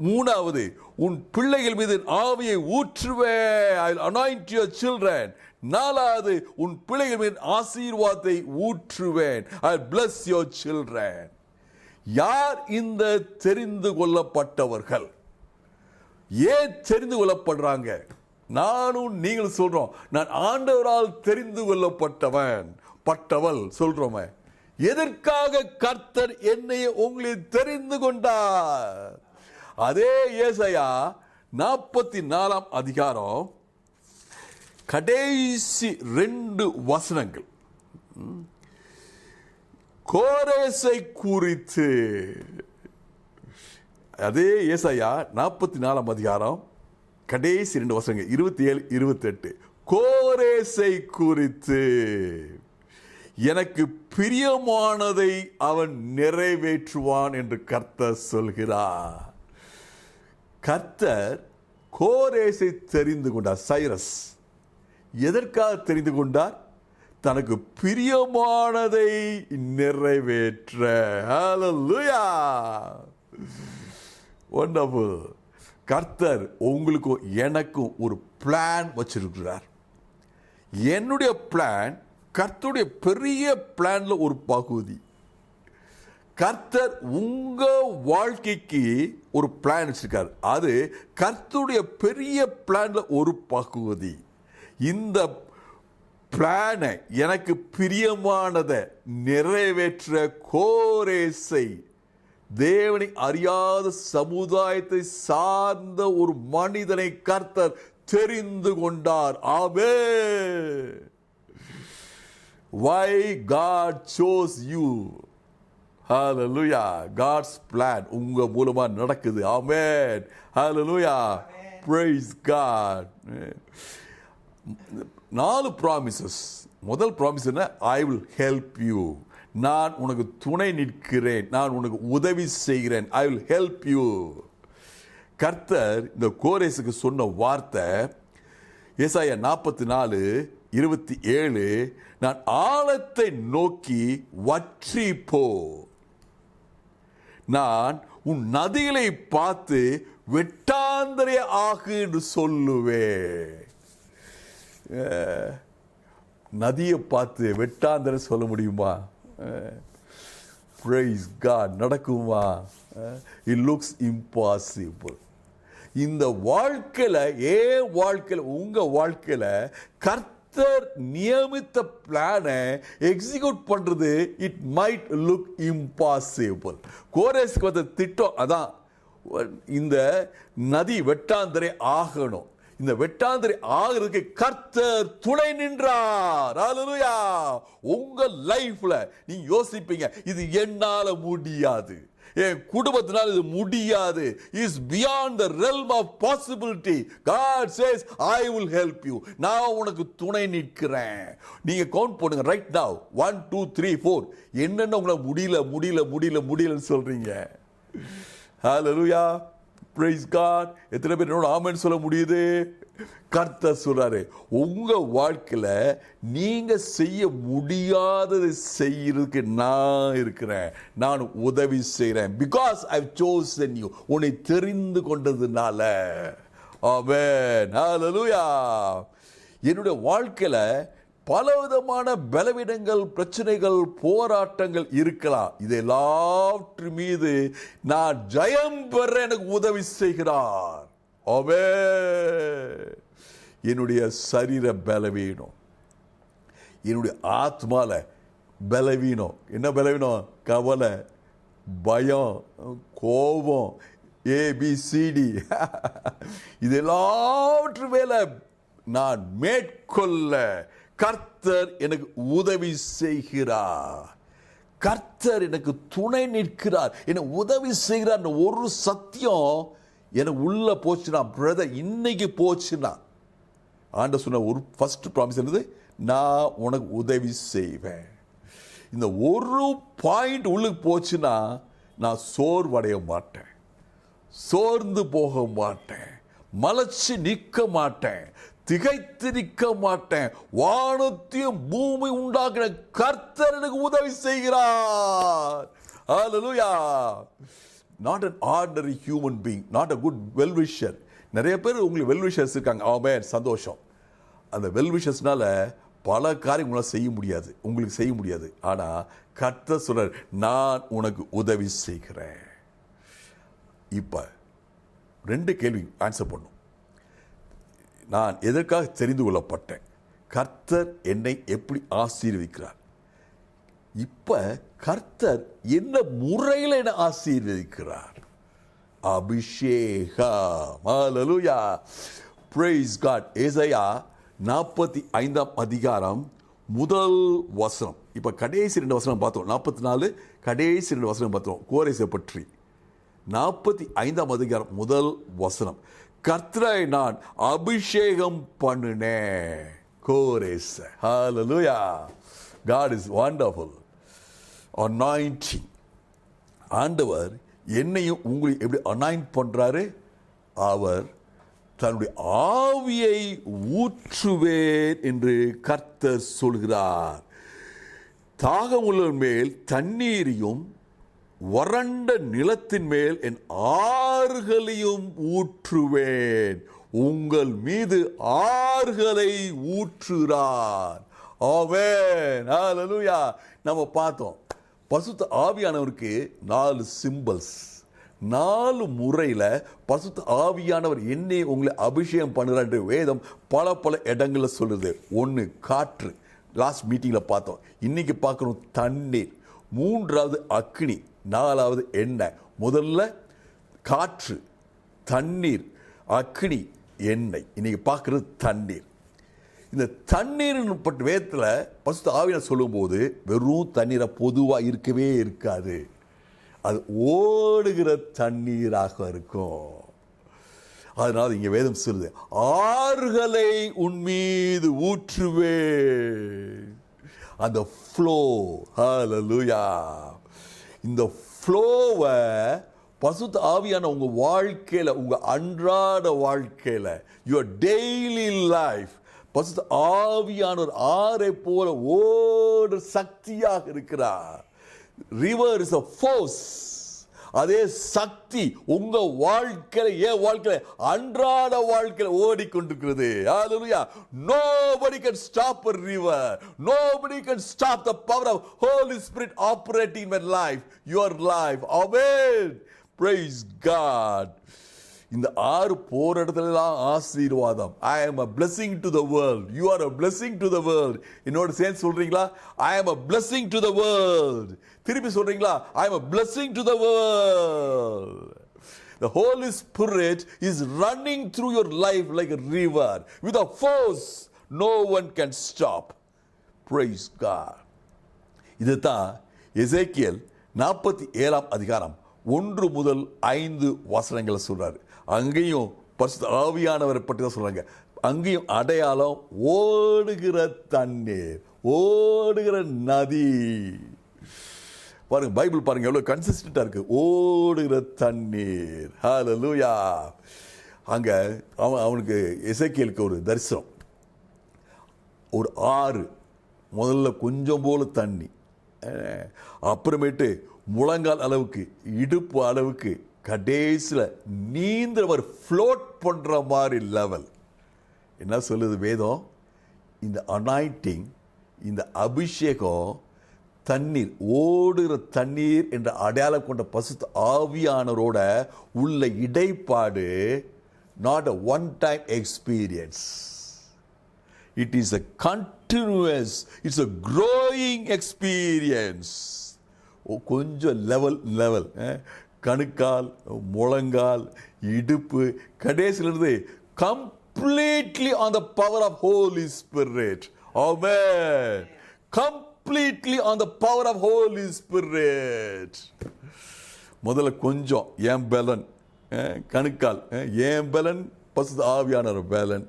3வது, உன் பிள்ளைகள் மீது ஆவியை ஊற்றுவேன். I will anoint your children. 4வது, உன் பிள்ளைகள் மீது ஆசீர்வாதத்தை ஊற்றுவேன். I will bless your children. யார் இந்த தெரிந்து கொள்ளப்பட்டவர்கள்? ஏன் தெரிந்து கொள்ளப்படுறாங்க? நானும் நீங்கள் சொல்றோம், நான் ஆண்டவரால் தெரிந்து கொள்ளப்பட்டவன் பட்டவள் சொல்றோமே. எதற்காக கர்த்தர் என்னை உங்களை தெரிந்து கொண்டார்? அதே ஏசாயா 44 அதிகாரம் கடைசி 2 வசனங்கள் கோரேசை குறித்து. அதே ஏசாயா 44 அதிகாரம் கடைசி 2 வசனங்கள் 27, 28 கோரேசை குறித்து. எனக்கு பிரியமானதை அவன் நிறைவேற்றுவான் என்று கர்த்தர் சொல்கிறார். கர்த்தர் கோரேசை தெரிந்து கொண்டார். சைரஸ் எதற்காக தெரிந்து கொண்டார்? தனக்கு பிரியமானதை நிறைவேற்ற. ஹல்லேலூயா. வண்டர்ஃபுல். கர்த்தர் உங்களுக்கும் எனக்கும் ஒரு பிளான் வச்சிருக்கிறார். என்னுடைய பிளான் கர்த்தருடைய பெரிய பிளான்ல ஒரு பகுதி. கர்த்தர் உங்க வாழ்க்கைக்கு ஒரு பிளான் வச்சிருக்கார். அது கர்த்தருடைய பெரிய பிளான்ல ஒரு பகுதி. இந்த பிளானை, எனக்கு பிரியமானதை நிறைவேற்ற கோரேசை, தேவனை அறியாத சமுதாயத்தை சார்ந்த ஒரு மனிதனை கர்த்தர் தெரிந்து கொண்டார். ஆமென். Why God chose you? Hallelujah. God's plan உங்க மூலமா நடக்குது. ஆமென். Hallelujah. Praise God. 4 ப்ராமிசஸ். முதல் ப்ராமிஸ் என்ன? I will help you. நான் உனக்கு துணை நிற்கிறேன், நான் உனக்கு உதவி செய்கிறேன். I will help you. கர்த்தர் இந்த கோரேசுக்கு சொன்ன வார்த்தை ஏசாயா 44 27 நான் ஆழத்தை நோக்கி வற்றி போ, நான் உன் நதிகளை பார்த்து வெட்டாந்தரை ஆகு என்று சொல்லுவேன். நதியை பார்த்து வெட்டாந்தரை சொல்ல முடியுமா? Praise God. நடக்குமா? It looks impossible. இந்த வாழ்க்கையில் உங்க வாழ்க்கையில கர்த்தர் நியமித்த பிளானை எக்ஸிக்யூட் பண்றது இட் மைட் லுக் இம்பாசிபிள். கோரேஸ்க்கு வந்த திட்டம் அதான், இந்த நதி வெட்டாந்தரை ஆகணும். இந்த வெட்டாந்தரை ஆகிறதுக்கு கர்த்தர் துணை நின்றார். ஹல்லேலூயா. உங்க லைஃப்ல நீங்க யோசிப்பீங்க, இது என்னால முடியாது, என் குடும்பத்தினால் இது முடியாது. Is beyond the realm of possibility. God says I will help you. நான் உனக்கு துணை நிற்கிறேன். நீங்க கவுண்ட் பண்ணுங்க ரைட் now 1 2 3 4 என்னென்ன உங்களால முடியலன்னு சொல்றீங்க. ஹல்லேலூயா. Praise God. எத்தனை பேர் என்னோட ஆமென் சொல்ல முடியுது? கர்த்தர் சொல்றாரு, உங்க வாழ்க்கையில நீங்க செய்ய முடியாததை செய்யறதுக்கு நான் இருக்கிறேன், நான் உதவி செய்றேன். Because I've chosen you. உன்னை தெரிந்து கொண்டதுனால. ஆமென். ஹல்லேலூயா. என்னுடைய வாழ்க்கையில பலவிதமான பலவீனங்கள், பிரச்சனைகள், போராட்டங்கள் இருக்கலாம். இது எல்லாவற்றின் மீது நான் ஜெயம் பெற எனக்கு உதவி செய்கிறார். ஆமென். என்னுடைய சரீர பலவீனம், என்னுடைய ஆத்மால பலவீனம். என்ன பலவீனம்? கவலை, பயம், கோபம், ABCD இது எல்லாவற்றும் மேல நான் மேற்கொள்ள கர்த்தர் எனக்கு உதவி செய்கிறார். கர்த்தர் எனக்கு துணை நிற்கிறார், எனக்கு உதவி செய்கிறார். ஒரு சத்தியம் எனக்கு உள்ள போச்சுன்னா, பிரதர் இன்னைக்கு போச்சுன்னா, ஆண்டவர் சொன்ன ஒரு ஃபர்ஸ்ட் ப்ராமிஸ் என்னது? நான் உனக்கு உதவி செய்வேன். இந்த ஒரு பாயிண்ட் உள்ளுக்கு போச்சுன்னா நான் சோர்வடைய மாட்டேன், சோர்ந்து போக மாட்டேன், மலைச்சு நிற்க மாட்டேன், திகைத்து நிற்க மாட்டேன். வானத்தையும் பூமி உண்டாக்கின கர்த்தர் எனக்கு உதவி செய்கிறார். ஹல்லேலூயா. Not an ordinary human being, not a good well-wisher. நிறைய பேர் உங்களுக்கு வெல்விஷர்ஸ் இருக்காங்க. ஆமென், சந்தோஷம். அந்த வெல்விஷர்ஸ்னால பல காரியம் உங்களால் செய்ய முடியாது, உங்களுக்கு செய்ய முடியாது. ஆனால் கர்த்தர் சொல்றார், நான் உனக்கு உதவி செய்கிறேன். இப்போ 2 கேள்வி ஆன்சர் பண்ணும். நான் எதற்காக தெரிந்து கொள்ளப்பட்டேன்? கர்த்தர் என்னை எப்படி ஆசீர்வதிக்கிறார்? இப்ப கர்த்தர் என்ன முறையில் என்னை ஆசீர்வதிக்கிறார்? அபிஷேகம். ஹல்லேலூயா. Praise God. ஏசாயா 45 அதிகாரம் முதல் வசனம். இப்ப கடைசி 2 வசனம் பார்த்தோம். 44 கடைசி 2 வசனம் பார்த்தோம் கோரேசை பற்றி. 45 அதிகாரம் முதல் வசனம், கர்த்தரை நான் அபிஷேகம் பண்ணினேன். கோரேஸ். ஹல்லேலூயா. God is wonderful. Anointing. ஆண்டவர் என்னையும் உங்களை எப்படி அனாயிண்ட் பண்றாரு? அவர் தன்னுடைய ஆவியை ஊற்றுவேன் என்று கர்த்தர் சொல்கிறார். தாகமுள்ளவர் மேல் தண்ணீரையும் வறண்ட நிலத்தின் மேல் என் ஆறுகளையும் ஊற்றுவேன். உங்கள் மீது ஆறுகளை ஊற்றுகிறார். ஆமென். ஹல்லேலூயா. நம்ம பார்த்தோம், பரிசுத்த ஆவியானவருக்கு 4 சிம்பல்ஸ். 4 முறையில் பரிசுத்த ஆவியானவர் என்னை உங்களை அபிஷேகம் பண்ணுறார் என்று வேதம் பல இடங்களில் சொல்லுது. 1 காற்று, லாஸ்ட் மீட்டிங்கில் பார்த்தோம். இன்னைக்கு பார்க்கணும் தண்ணீர், 3வது அக்னி, 4வது எண்ணெய். முதல்ல காற்று, தண்ணீர், அக்னி, எண்ணெய். இன்னைக்கு பார்க்கறது தண்ணீர். இந்த தண்ணீர் பட்ட வேதத்தில் பரிசுத்த ஆவியானவர் சொல்லும்போது வெறும் தண்ணீரை பொதுவாக இருக்கவே இருக்காது, அது ஓடுகிற தண்ணீராக இருக்கும். அதனால இங்க வேதம் சொல்லுது, ஆறுகளை உன் மீது ஊற்றுவேன். அந்த ஃப்ளோ. ஹல்லேலூயா. இந்த ஃப்ளோவை பரிசுத்த ஆவியான உங்க வாழ்க்கையில, உங்க அன்றாட வாழ்க்கையில, your daily life, பரிசுத்த ஆவியானவர் ஆறை போல ஓடு சக்தியாக இருக்கிறார். River is a force. அதே சக்தி உங்க வாழ்க்கையில, என் வாழ்க்கையில, அன்றாட வாழ்க்கையில ஓடிக்கொண்டிருக்கிறது. Hallelujah. Nobody can stop a river. Nobody can stop the power of Holy Spirit operating in my life, your life. Amen. Praise God. இந்த ஆறு போற இடத்துலலாம் ஆசீர்வாதம். I am a blessing to the world. You are a blessing to the world. என்னோட சேர்ந்து சொல்றீங்களா? I am a blessing to the world. திருப்பி சொல்றீங்களா? I am a blessing to the world. The Holy Spirit is running through your life like a river with a force no one can stop. Praise God. இதுதான் எசேக்கியேல் 47 அதிகாரம் 1 முதல் 5 வசனங்களை சொல்றாரு. அங்கேயும் பரிசுத்த ஆவியானவரை பற்றி தான் சொல்றாங்க. அங்கேயும் அடையாளம் ஓடுகிற தண்ணீர், ஓடுகிற நதி. பாருங்க, பைபிள் பாருங்க எவ்வளவு கன்சிஸ்டண்டா இருக்கு. ஓடுகிற தண்ணீர். ஹல்லேலூயா. அங்க அவனுக்கு எசேக்கியேலுக்கு ஒரு தரிசனம். ஒரு ஆறு, முதல்ல கொஞ்சம் போல தண்ணி, அப்புறமேட்டு முழங்கால் அளவுக்கு, இடுப்பு அளவுக்கு, கடைசியில் நீந்தவர் ஃப்ளோட் பண்ற மாதிரி லெவல். என்ன சொல்லுது வேதம்? இந்த அனாயிண்டிங், இந்த அபிஷேகம், தண்ணீர், ஓடுகிற தண்ணீர் என்ற அடையாளம் கொண்ட பரிசுத்த ஆவியானவரோட உள்ள இடைப்பாடு not a one time experience. It is a continuous, it's a growing experience. கொஞ்சம் லெவல், கணுக்கால், முழங்கால், இடுப்பு, கடைசியிலிருந்து completely on the power of Holy Spirit. Amen. Completely on the power of Holy Spirit. முதல்ல கொஞ்சம் என் பலன், கணுக்கால் என் பலன், பரிசுத்த ஆவியானவர் பலன்,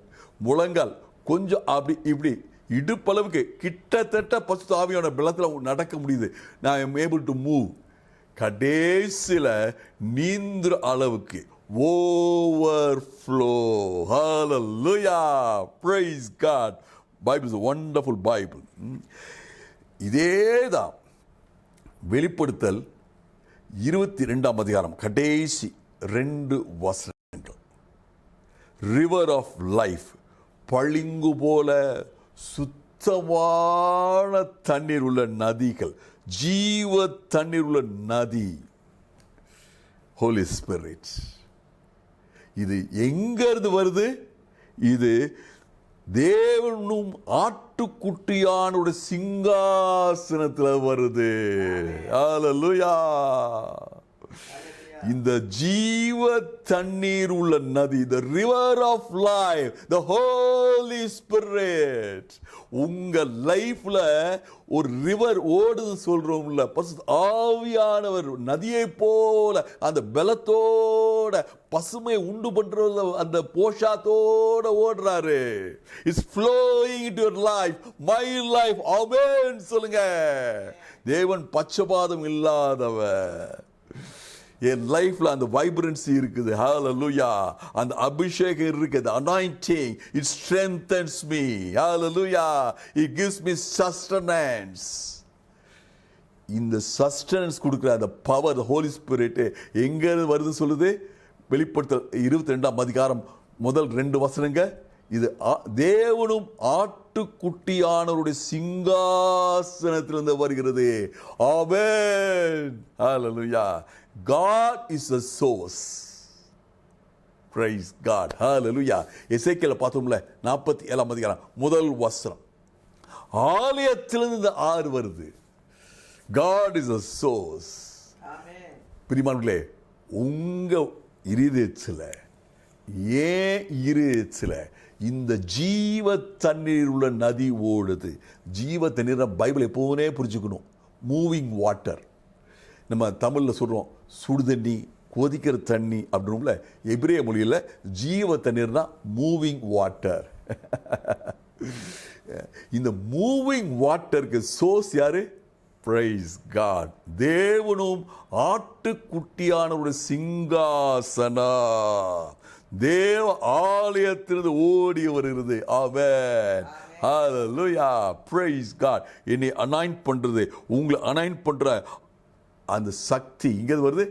முழங்கால் கொஞ்சம் அப்படி இப்படி, இடுப்பளவுக்கு கிட்டத்தட்ட பரிசுத்த ஆவியானவர் பலத்தில் நடக்க முடியுது. நான் am able to move. கடைசியில் நீந்துற அளவுக்கு overflow. Hallelujah. Praise God. Bible is a wonderful Bible. இதேதான் வெளிப்படுத்தல் 22 அதிகாரம் கடைசி 2 வசனங்கள். ரிவர் ஆஃப் லைஃப், பளிங்கு போல சுத்தமான தண்ணீர் உள்ள நதிகள், ஜீவ தண்ணீர் உள்ள நதி, ஹோலி ஸ்பிரிட். இது எங்க இருந்து வருது? இது தேவனும் ஆட்டுக்குட்டியானுடைய சிங்காசனத்தில் வருது. ஹல்லேலூயா. இந்த ஜீவ தண்ணீர் உள்ள நதி, the river of life, the Holy Spirit. உங்க லைஃப்ல ஒரு ரிவர் ஓடுது சொல்றோம்ல, பரிசுத்த ஆவியானவர் நதியை போல அந்த பலத்தோட பசுமை உண்டு பண்ற அந்த போஷாத்தோட ஓடுறாரு. It's flowing into your life, my life. ஆமென் சொல்லுங்க. தேவன் பட்சபாதம் இல்லாதவர். என் லைஃப்ல அந்த வைப்ரன்சி இருக்குது. ஹல்லேலூயா. அந்த அபிஷேகம் இருக்குது. anointing, it strengthens me. Hallelujah. It gives me sustenance. இந்த சஸ்டெனன்ஸ் கொடுக்கிற அந்த பவர், ஹோலி ஸ்பிரிட் எங்க வருது சொல்லுது? வெளிப்படுத்தல் 22 அதிகாரம் முதல் 2 வசனங்க. இது தேவனும் ஆட்டுக்குட்டியானவருடைய சிங்காசனத்திலிருந்து வருகிறது. ஆமென். ஹல்லேலூயா. God is the source. Praise God. Hallelujah. எசேக்கியேல பார்த்தோம்ல 47 அதிகாரம் முதல் வசனம். ஆலயத்திலிருந்து ஆறு வருது. God is the source. Amen. பிரியமானவர்களே, உங்க இருதயத்தில், ஏன் இருதயத்தில் இந்த ஜீவ தண்ணீர் உள்ள நதி ஓடுது. ஜீவ தண்ணீர் பைபிள் எப்போவுமே புரிஞ்சுக்கணும். Moving water. நம்ம தமிழில் சொல்கிறோம் சுடுதண்ணி, கொதிக்கிற தண்ணி அப்படின்னும்ல. எபிரேய மொழியில் ஜீவ தண்ணீர்னா மூவிங் வாட்டர். இந்த மூவிங் வாட்டருக்கு சோர்ஸ் யாரு? Praise God. தேவனும் ஆட்டுக்குட்டியானவருடைய சிங்காசனம். தேவ ஆலயத்திலிருந்து ஓடி வருகிறது. ஆமென். ஹalleluya. praise God. என்னை அனாயிண்ட் பண்றது, உங்களை அனாயிண்ட் பண்ற அந்த சக்தி இங்க வருது,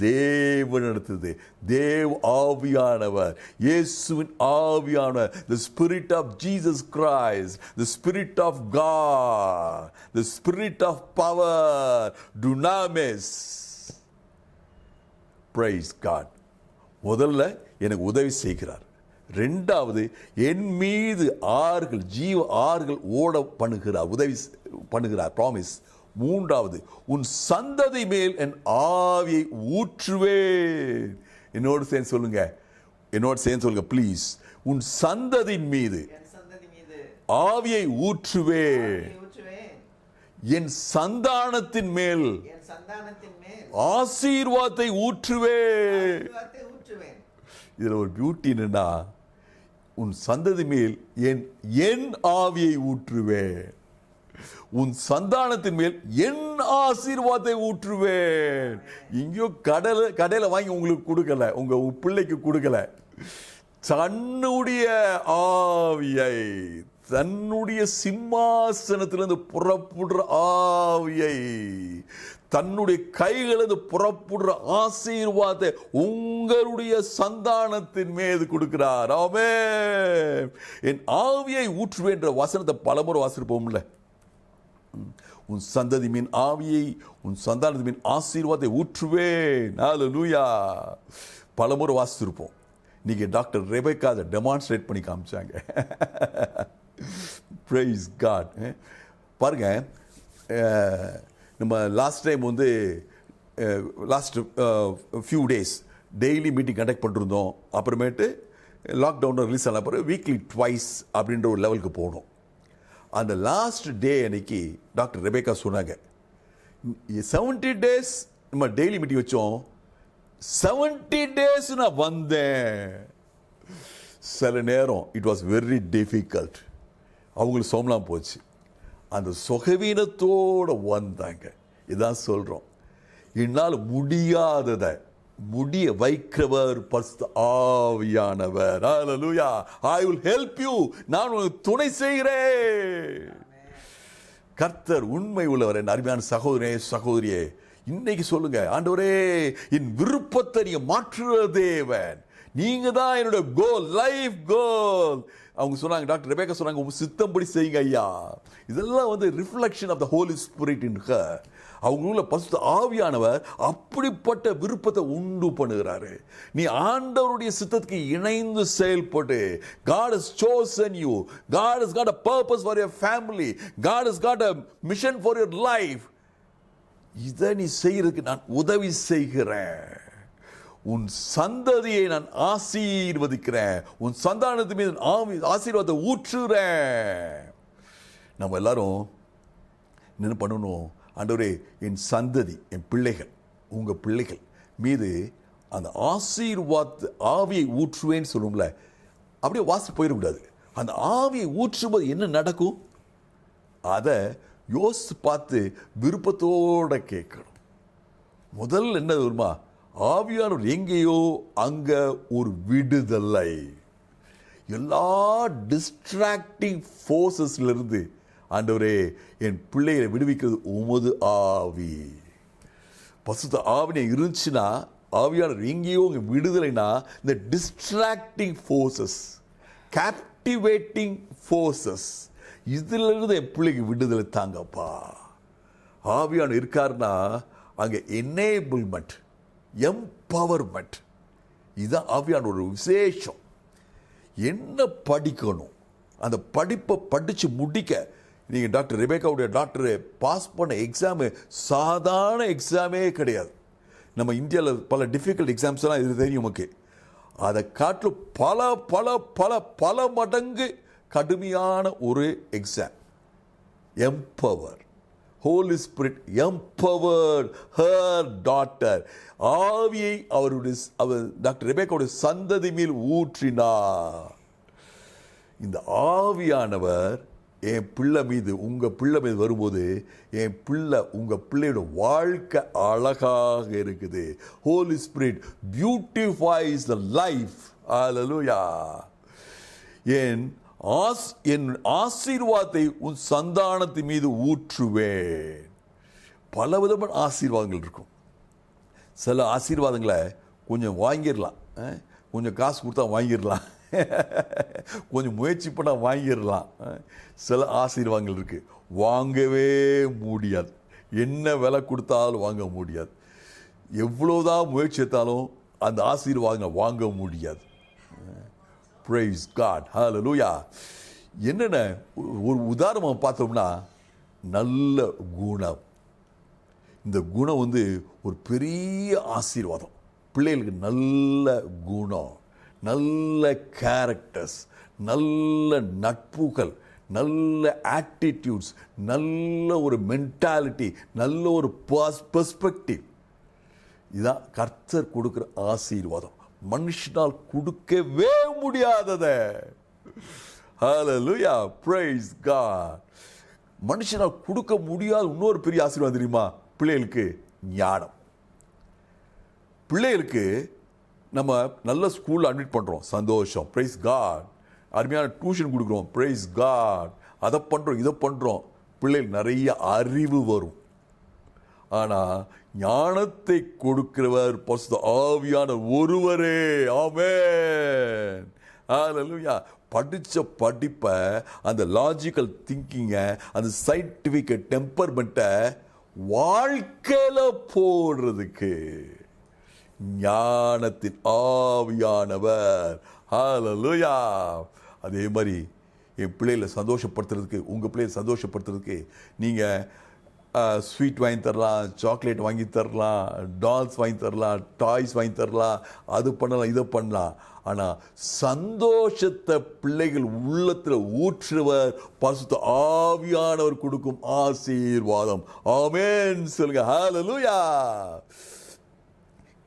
தேவன் நடத்துது. தேவ ஆவியானவர், இயேசுவின் ஆவியானவர், the spirit of Jesus Christ, the spirit of God, the spirit of power, dunamis. praise God. முதல்ல எனக்கு உதவி செய்கிறார். ரெண்டாவது, என் மீது ஆறுகள், ஜீவ ஆறுகள் ஓட பண்ணுகிறார், உதவி பண்ணுகிறார், ப்ராமிஸ். மூன்றாவது, உன் சந்ததி மேல் என் ஆவியை ஊற்றுவேன். என்னோடு சேர்ந்து சொல்லுங்க, என்னோடு சேர்ந்து சொல்லுங்க ப்ளீஸ். உன் சந்ததியின் மீது என் சந்ததி மீது ஆவியை ஊற்றுவேன். ஊற்றுவேன். என் சந்தானத்தின் மேல் என் சந்தானத்தின் மேல் ஆசீர்வாதத்தை ஊற்றுவேன். ஆசீர்வாதத்தை ஊற்றுவேன். இதுல ஒரு பியூட்டி என்னன்னா, உன் சந்ததி மேல் என் ஆவியை ஊற்றுவேன், உன் சந்தானத்தின் மேல் என் ஆசீர்வாதத்தை ஊற்றுவேன். இங்கேயோ கடையில வாங்கி உங்களுக்கு கொடுக்கல, உங்க பிள்ளைக்கு கொடுக்கல. தன்னுடைய ஆவியை, தன்னுடைய சிம்மாசனத்திலிருந்து புறப்படுற ஆவியை, தன்னுடைய கைகளிலிருந்து புறப்படுற ஆசீர்வாதத்தை உங்களுடைய சந்தானத்தின் மீது கொடுக்கிறார். ஆமென். என் ஆவியை ஊற்றுவேன் என்ற வசனத்தை பலமுறை வாசிப்போம்ல. உன் சந்ததி மீன் ஆவியை, உன் சந்தானத்தின் மீன் ஆசீர்வாதத்தை ஊற்றுவேன். ஹalleluya. பலமுறை வாசிச்சிருப்போம். இன்னைக்கு டாக்டர் ரெபேக்கா அதை டெமான்ஸ்ட்ரேட் பண்ணி காமிச்சாங்க. praise God. பாருங்க, நம்ம லாஸ்ட் டைம் வந்து last few days daily meeting conduct பண்ணிருந்தோம். அப்புறமேட்டு லாக்டவுன் ரிலீஸ் ஆன பிறகு வீக்லி ட்வைஸ் அப்படின்ற ஒரு லெவலுக்கு போனோம். அந்த லாஸ்ட் டே அன்னைக்கு டாக்டர் ரெபேக்கா சொன்னாங்க, 70 டேஸ் நம்ம டெய்லி மீட்டிங் வச்சோம், 70 டேஸ் நான் வந்தேன். சில நேரம் இட் வாஸ் வெரி டிஃபிகல்ட். அவங்களுக்கு சோமலாம் போச்சு, அந்த சுகவீனத்தோடு வந்தாங்க. இதான் சொல்கிறோம், என்னால் முடியாததை முடிய வைக்கிறவர் பரிசுத்த ஆவியானவர். ஹalleluya. I will help you. நான் உங்களுக்கு துணை செய்கிறேன். கர்த்தர் உண்மை உள்ளவர். என் அருமையான சகோதரனே, சகோதரியே, இன்னைக்கு சொல்லுங்க, ஆண்டவரே, என் விருப்பத்தை நீங்க மாற்றுற தேவன், நீங்க தான் என்னோட கோல், லைஃப் கோல். அவங்க சொன்னாங்க, டாக்டர் ரெபேக்கா சொன்னாங்க, உங்க சித்தம்படி செய்யுங்க ஐயா. இதெல்லாம் வந்து reflection of the holy spirit in her. அவங்களுள்ள பரிசுத்த ஆவியானவர் அப்படிப்பட்ட விருப்பத்தை உண்டு பண்ணுகிறாரு. நீ ஆண்டவருடைய சித்தத்துக்கு இணைந்து செயல்பட்டு, God has chosen you. God has got a purpose for your family. God has got a mission for your life. இதை நீ செய்யறதுக்கு நான் உதவி செய்கிறேன். உன் சந்ததியை நான் ஆசீர்வதிக்கிறேன், உன் சந்தானத்து மீது ஆசீர்வாதத்தை ஊற்றுறேன். நம்ம எல்லாரும் என்ன பண்ணணும்? ஆண்டவரே, என் சந்ததி, என் பிள்ளைகள், உங்க பிள்ளைகள் மீது அந்த ஆசீர்வாத ஆவியை ஊற்றுவேன்னு சொல்லுவோம்ல, அப்படியே வாசி போயிடக்கூடாது. அந்த ஆவியை ஊற்றும்போது என்ன நடக்கும்? அதை யோசித்து பார்த்து விருப்பத்தோட கேட்கணும். முதல்ல என்ன வருமா? ஆவியானவர் எங்கேயோ அங்க ஒரு விடுதலை. எல்லா டிஸ்ட்ராக்டிங் ஃபோர்ஸஸ்ல இருந்து ஆண்டவரே, என் பிள்ளைகளை விடுவிக்கிறது உமது ஆவி. பசுத்த ஆவினை இருந்துச்சுன்னா, ஆவியானவர் எங்கேயோ உங்க விடுதலைனா, இந்த டிஸ்ட்ராக்டிங் ஃபோர்ஸஸ், கேப்டிவேட்டிங் ஃபோர்ஸஸ், இதுல இருந்து என் பிள்ளைக்கு விடுதலை தாங்கப்பா. ஆவியானவர் இருக்காருன்னா அங்க எனேபிள்மெண்ட், எம்பவர்மெண்ட், இதுதான் ஆவியான ஒரு விசேஷம். என்ன படிக்கணும், அந்த படிப்பை படித்து முடிக்க, நீங்கள் டாக்டர் ரெபேக்காவுடைய டாக்டரை பாஸ் பண்ண எக்ஸாமு சாதாரண எக்ஸாமே கிடையாது. நம்ம இந்தியாவில் பல டிஃபிகல்ட் எக்ஸாம்ஸ்லாம் இது தெரியும் நமக்கு. அதை காட்டிலும் பல பல பல பல மடங்கு கடுமையான ஒரு exam. Empower, holy spirit empowered her daughter. ஆவியை அவர் டாக்டர் ரெபேக்காவுடைய சந்ததி மேல் ஊற்றினார். இந்த ஆவியானவர் என் பிள்ளை மீது, உங்க பிள்ளை மீது வரும்போது, என் பிள்ளை, உங்க பிள்ளையோட வாழ்க்கை அழகாக இருக்குது. Holy spirit beautifies the life ஹalleluya. என் ஆசீர்வாதத்தை உன் சந்தானத்தின் மீது ஊற்றுவேன். பலவிதமான ஆசீர்வாதங்கள் இருக்கும். சில ஆசீர்வாதங்களை கொஞ்சம் வாங்கிடலாம், கொஞ்சம் காசு கொடுத்தா வாங்கிடலாம், கொஞ்சம் முயற்சி பண்ணால் வாங்கிடலாம். சில ஆசீர்வாதங்கள் இருக்குது வாங்கவே முடியாது. என்ன விலை கொடுத்தாலும் வாங்க முடியாது. எவ்வளோதான் முயற்சி எடுத்தாலும் அந்த ஆசீர்வாதங்களை வாங்க முடியாது. Praise God. Hallelujah. என்னென்ன ஒரு உதாரணமாக பார்த்தோம்னா, நல்ல குணம். இந்த குணம் ஒரு பெரிய ஆசீர்வாதம். பிள்ளைகளுக்கு நல்ல குணம், நல்ல கேரக்டர்ஸ், நல்ல நட்புகள், நல்ல ஆட்டிடியூட்ஸ், நல்ல ஒரு மென்டாலிட்டி, நல்ல ஒரு பெர்ஸ்பெக்டிவ். இதுதான் கர்த்தர் கொடுக்குற ஆசீர்வாதம். மனுஷனால் கொடுக்கவே முடியாததை. ஹalleluya, praise God. மனுஷனால் கொடுக்க முடியாத இன்னொரு பெரிய ஆசீர்வாதம் தெரியுமா? பிள்ளைகளுக்கு ஞானம். பிள்ளைகளுக்கு நம்ம நல்ல ஸ்கூலில் அட்மிட் பண்ணுறோம், சந்தோஷம், praise God. அருமையான டியூஷன் கொடுக்குறோம், praise God. அதை பண்ணுறோம், இதை பண்ணுறோம், பிள்ளைகள் நிறைய அறிவு வரும். ஆனால் ஞானத்தை கொடுக்கிறவர் பரிசுத்த ஆவியான ஒருவரே. ஆமென், ஹalleluya. படித்த படிப்பை, அந்த லாஜிக்கல் திங்கிங்கை, அந்த சயின்டிஃபிக் டெம்பர்மெண்ட்டை வாழ்க்கையில் போடுறதுக்கு ஞானத்தின் ஆவியானவர். ஹalleluya. அதே மாதிரி என் பிள்ளைகளை சந்தோஷப்படுத்துறதுக்கு, உங்கள் பிள்ளைகளை சந்தோஷப்படுத்துறதுக்கு நீங்கள் ஸ்வீட் வாங்கி தரலாம், சாக்லேட் வாங்கி தரலாம், டால்ஸ் வாங்கி தரலாம், டாய்ஸ் வாங்கி தரலாம், அது பண்ணலாம், இதை பண்ணலாம். ஆனால் சந்தோஷத்தை பிள்ளைகள் உள்ளத்தில் ஊற்றுவர் பரிசுத்த ஆவியானவர் கொடுக்கும் ஆசீர்வாதம். ஆமென் சொல்லுங்க, ஹalleluya.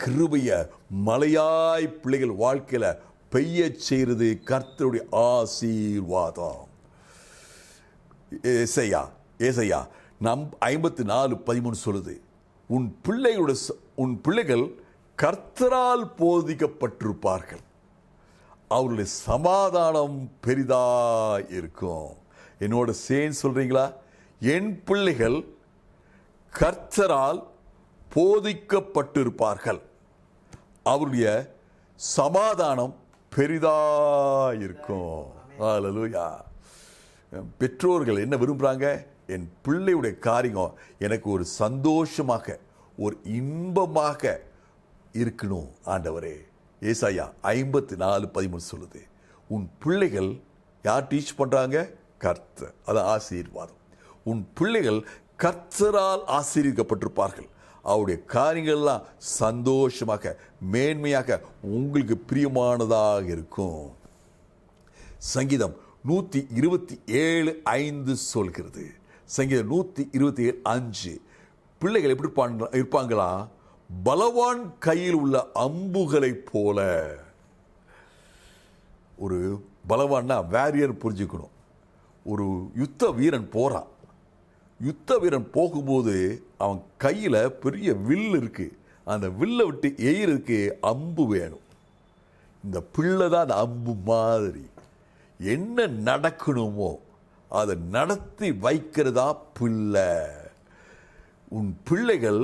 கிருபையை மலையாய் பிள்ளைகள் வாழ்க்கையில் பெய்ய செய்கிறது கர்த்தருடைய ஆசீர்வாதம். ஏசாயா 54:13 சொல்லுது, உன் பிள்ளைகள் கர்த்தரால் போதிக்கப்பட்டிருப்பார்கள், அவருடைய சமாதானம் பெரிதாய் இருக்கும். என்னோட சேர்ந்து சொல்றீங்களா? என் பிள்ளைகள் கர்த்தரால் போதிக்கப்பட்டிருப்பார்கள், அவருடைய சமாதானம் பெரிதாய் இருக்கும். ஹalleluya. பெற்றோர்கள் என்ன விரும்புகிறாங்க? என் பிள்ளையுடைய காரியம் எனக்கு ஒரு சந்தோஷமாக, ஒரு இன்பமாக இருக்கணும் ஆண்டவரே. ஏசாயா 54:13 சொல்லுது, உன் பிள்ளைகள் யார் டீச் பண்ணுறாங்க? கர்த்தர். அது ஆசீர்வாதம். உன் பிள்ளைகள் கர்த்தரால் ஆசீர்வதிக்கப்பட்டிருப்பார்கள், அவருடைய காரியங்கள்லாம் சந்தோஷமாக, மேன்மையாக, உங்களுக்கு பிரியமானதாக இருக்கும். சங்கீதம் 127:5 சொல்கிறது. சங்கீதம் 127:5, பிள்ளைகள் எப்படி இருப்பாங்களா? பலவான் கையில் உள்ள அம்புகளை போல. ஒரு பலவான்னா வேரியர் புரிஞ்சுக்கணும். ஒரு யுத்த வீரன் போறான். யுத்த வீரன் போகும்போது அவன் கையில் பெரிய வில் இருக்கு. அந்த வில்லை விட்டு எயிருக்கு அம்பு வேணும். இந்த பிள்ளை தான் அந்த அம்பு மாதிரி. என்ன நடக்கணுமோ அதை நடத்தி வைக்கிறதா பிள்ளை. உன் பிள்ளைகள்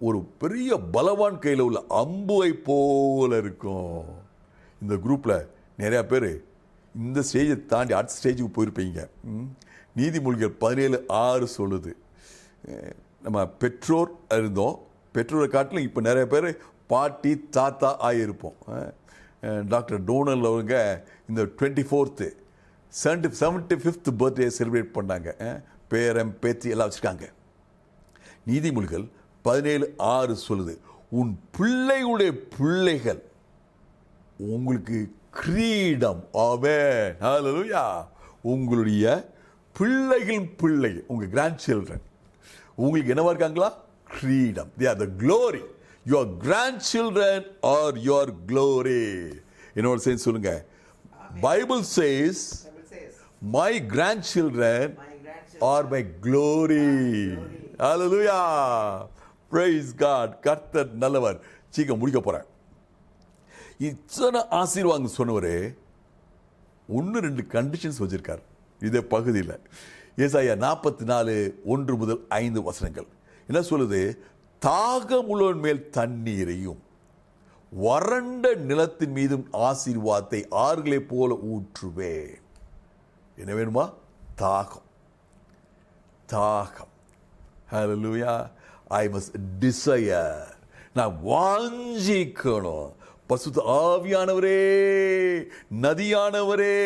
ஒரு பெரிய பலவான் கையில் உள்ள அம்புவை போல இருக்கும். இந்த குரூப்பில் நிறையா பேர் இந்த ஸ்டேஜை தாண்டி அடுத்த ஸ்டேஜுக்கு போயிருப்பீங்க. நீதிமொழிகள் 17:6 சொல்லுது, நம்ம பெற்றோர் இருந்தோம், பெற்றோரை காட்டிலும் இப்போ நிறைய பேர் பாட்டி தாத்தா ஆகியிருப்போம். டாக்டர் டோனல் அவங்க இந்த 24th 75th பர்த்டே செலிப்ரேட் பண்ணாங்க. பேரம் பேத்தி எல்லாம் வச்சுருக்காங்க. நீதிமொழிகள் 17:6 சொல்லுது, உன் பிள்ளைகளுடைய பிள்ளைகள் உங்களுக்கு கிரீடம். ஆமென், ஹல்லேலூயா. உங்களுடைய பிள்ளைகளின் பிள்ளை, உங்க கிராண்ட் சில்ட்ரன் உங்களுக்கு என்னவா இருக்காங்களா? கிரீடம். They are the glory. Your grandchildren are your glory. என்னோட சேர்ந்து சொல்லுங்க, Bible says my grandchildren are my glory. Hallelujah. Praise God. கர்த்தர் நல்லவர். சீக்கிரம் முடிக்க போறேன். இத்தனை ஆசீர்வாதம் சொன்னவரே 1-2 கண்டிஷன்ஸ் வச்சிருக்கார் இதே பகுதியில். ஏசாயா 44:1-5 வசனங்கள் என்ன சொல்லுது? தாகமுள்ளவன் மேல் தண்ணீரையும் வறண்ட நிலத்தின் மீதும் ஆசீர்வாதத்தை ஆறுகளைப் போல ஊற்றுவேன். என்ன வேணுமா? தாகம். ஹல்லேலூயா. I must desire. நான் வாஞ்சிக்கணும். பசுத்த ஆவியானவரே, நதியானவரே,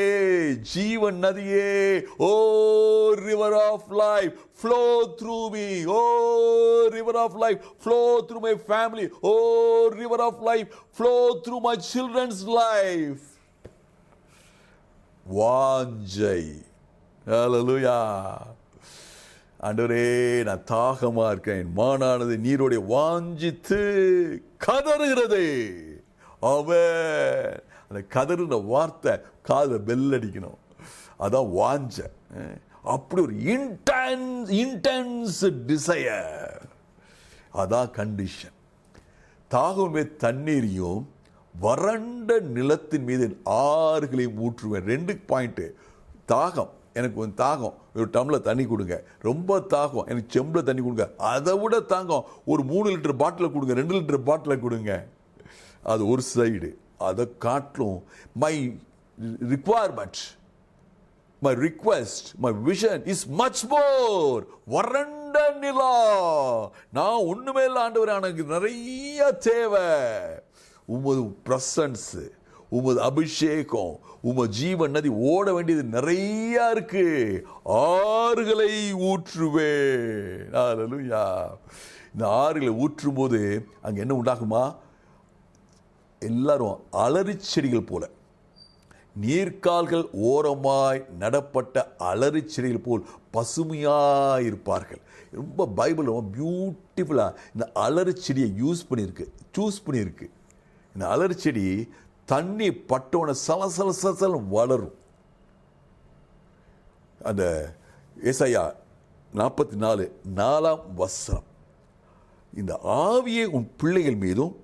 ஜீவன் நதியே, O river of life flow through me. O river of life flow through my family. O river of life flow through my children's life. வாஞ்சை. ஹல்லேலூயா. ஆண்டவரே, நான் தாகமா இருக்கேன். மானானது நீரோடைய வாஞ்சித்து கதறுகிறது. அவன் அந்த கதறுன வார்த்தை காதுல பெல் அடிக்கணும். அதான் வாஞ்ச. அப்படி ஒரு இன்டென்ஸ் டிசையர். அதான் கண்டிஷன். தாகமே தண்ணீரையும் வறண்ட நிலத்தின் மீது ஆறுகளையும் ஊற்றுவேன். 2 பாயிண்ட். தாகம், எனக்கு ஒரு தாகம், ஒரு டம்ளர் தண்ணி கொடுங்க. ரொம்ப தாகம், எனக்கு செம்பில் தண்ணி கொடுங்க. அதை விட தாகம், ஒரு 3 லிட்டர் பாட்டில் கொடுங்க, 2 லிட்டர் பாட்டில் கொடுங்க. அது ஒரு சைடு. அதை காட்டிலும் my requirement, my request, my vision is much more. வறண்ட நிலா, நான் ஒண்ணுமே இல்லை ஆண்டவரே, எனக்கு நிறைய தேவை. உமது பிரசன்ஸ், உமது அபிஷேகம், உமது ஜீவன் நதி ஓட வேண்டியது நிறைய இருக்கு. ஆறுகளை ஊற்றுவேன். ஹல்லேலூயா. இந்த ஆறுகளை ஊற்றும் போது அங்க என்ன உண்டாகுமா? எல்லாரும் அலறி செடிகள் போல, நீர்க்கால்கள் ஓரமாய் நடப்பட்ட அலறி செடிகள் போல் பசுமையாயிருப்பார்கள். ரொம்ப பைபிள் ரொம்ப பியூட்டிஃபுல்லா இந்த அலறி செடியை சூஸ் பண்ணியிருக்கு. இந்த அலறி செடி தண்ணி பட்டவன சலசல வளரும். அந்த ஏசாயா 44:4 வசனம். இந்த ஆவியை உன் பிள்ளைகள் மீதும்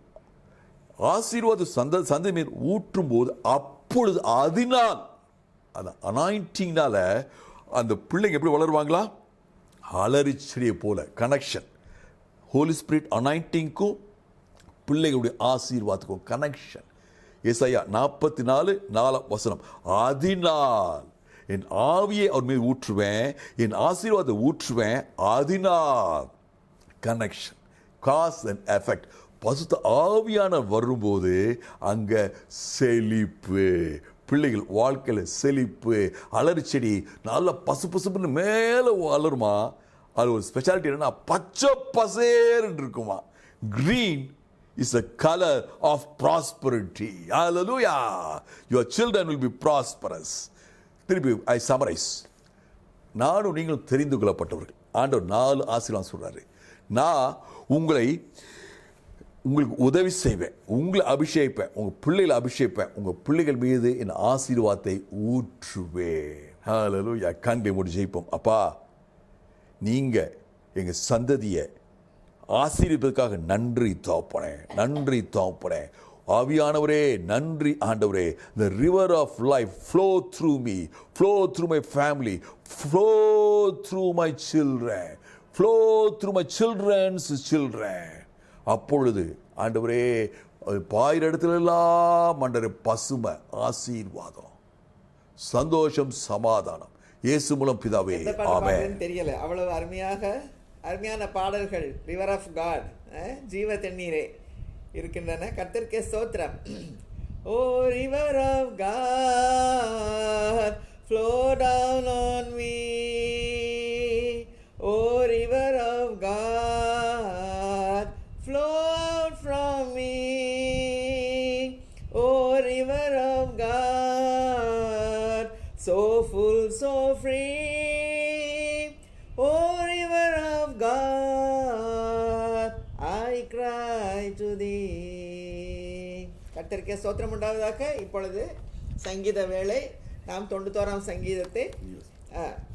ஆசீர்வாத சந்ததி மீது ஊற்றும் போது அப்பொழுது அதனால் அந்த அனாயிண்டிங்னால அந்த பிள்ளைங்க எப்படி வளருவாங்களா? அலறி செடியை போல. கனெக்ஷன். ஹோலி ஸ்பிரிட் அனாயிண்டிங்க்கும் பிள்ளைகளுடைய ஆசீர்வாதத்துக்கும் கனெக்ஷன். ஏசாயா 44:4 வசனம். அதனால் என் ஆவியை அவர் மீது ஊற்றுவேன், என் ஆசீர்வாதத்தை ஊற்றுவேன். அதனால் கனெக்ஷன், காஸ் அண்ட் எஃபெக்ட். பசுத்த ஆவியான வரும்போது அங்க செழிப்பு, பிள்ளைகள் வாழ்க்கையில் செழிப்பு. அலறி செடி நல்ல பசுப்புன்னு மேலே வளருமா. அது ஒரு ஸ்பெஷாலிட்டி என்னன்னா பச்சை பசேர்ன்னு இருக்குமா. Green is a color of prosperity. Hallelujah. Your children will be prosperous. திருப்பி I summarize. நானும் நீங்களும் தெரிந்து கொள்ளப்பட்டவர்கள். ஆண்டவர் 4 ஆசீர்வாதம் சொல்றாரு. நான் உங்களுக்கு உதவி செய்வேன், உங்களை அபிஷேகிப்பேன், உங்கள் பிள்ளைகளை அபிஷேகிப்பேன், உங்கள் பிள்ளைகள் மீது என் ஆசீர்வாதத்தை ஊற்றுவேன். ஹல்லேலூயா. கண்டி மூடி ஜெயிப்போம். அப்பா, நீங்கள் எங்கள் சந்ததியை ஆசீர்வதிப்பதற்காக நன்றி தகப்பனே. ஆவியானவரே நன்றி ஆண்டவரே. the river of life flow through me, flow through my family, flow through my children, flow through my children's children. அப்பொழுது ஆண்டவரே பாயிர இடத்துல எல்லாம் ஆண்டவரே பசுமை, ஆசீர்வாதம், சந்தோஷம், சமாதானம் இயேசு மூலம் பிதாவே. ஆமென். தெரியல, அவ்வளவு அருமையான பாடல்கள். ரிவர் ஆஃப் காட், ஜீவ தண்ணீரே இருக்கின்றன. கர்த்தருக்கே ஸ்தோத்திரம். O river of God flow down on me. O river of God flow out from me. O river of God so full, so free. Oh river of God, I cry to thee. கர்த்தருக்கே ஸ்தோத்திரம் உண்டாவதாக. இப்பொழுது சங்கீத வேளை. நாம் 91ஆம் சங்கீதத்தை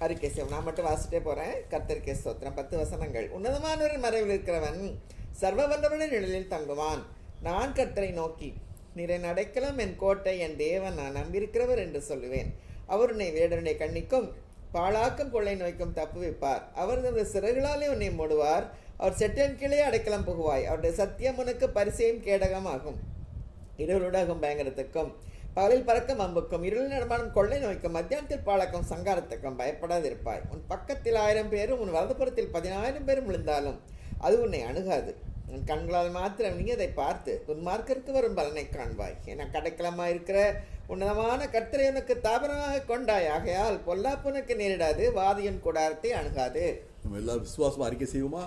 அறிக்கை செய்வோம். நான் மட்டும் வாசிட்டே போகிறேன். கர்த்தருக்கே ஸ்தோத்திரம். 10 வசனங்கள். உன்னதமானவரின் மறைவில் இருக்கிறவன் சர்வ வல்லவரின் நிழலில் தங்குவான். நான் கர்த்தரை நோக்கி நீர் என் அடைக்கலம், என் கோட்டை, என் தேவன், நான் நம்பியிருக்கிறவர் என்று சொல்லுவேன். அவர் உன்னை வேடனுடைய கண்ணிக்கும் பாழாக்கும் கொள்ளை நோய்க்கும் தப்புவிப்பார். அவர் தமது சிறகுகளாலே உன்னை மூடுவார். அவர் செட்டின் கீழே அடைக்கலம் புகுவாய். அவருடைய சத்தியம் உனக்கு பரிசையும் கேடகமாகும். இருளுடாகும் பயங்கரத்துக்கும் பகலில் பறக்கும் அம்புக்கும் இருளில் நடமாடும் கொள்ளை நோய்க்கும் மத்தியானத்தில் பாழாக்கும் சங்காரத்துக்கும் பயப்படாதிருப்பாய். உன் பக்கத்தில் 1000 பேரும் உன் வலதுபுறத்தில் 10,000 பேரும் விழுந்தாலும் அது உன்னை அணுகாது. உன் கண்களால் மாத்திரம் நீ அதை பார்த்து துன்மார்க்கருக்கு வரும் பலனை காண்பாய். என கடைக்கலமாக இருக்கிற உன்னதமான கர்த்தரை உனக்கு தாபனமாக கொண்டாய். ஆகையால் பொல்லாப்பு உனக்கு நேரிடாது, வாதியின் கூடாரத்தை அணுகாது. நம்ம எல்லாரும் விசுவாசமா அறிக்கை செய்வோமா?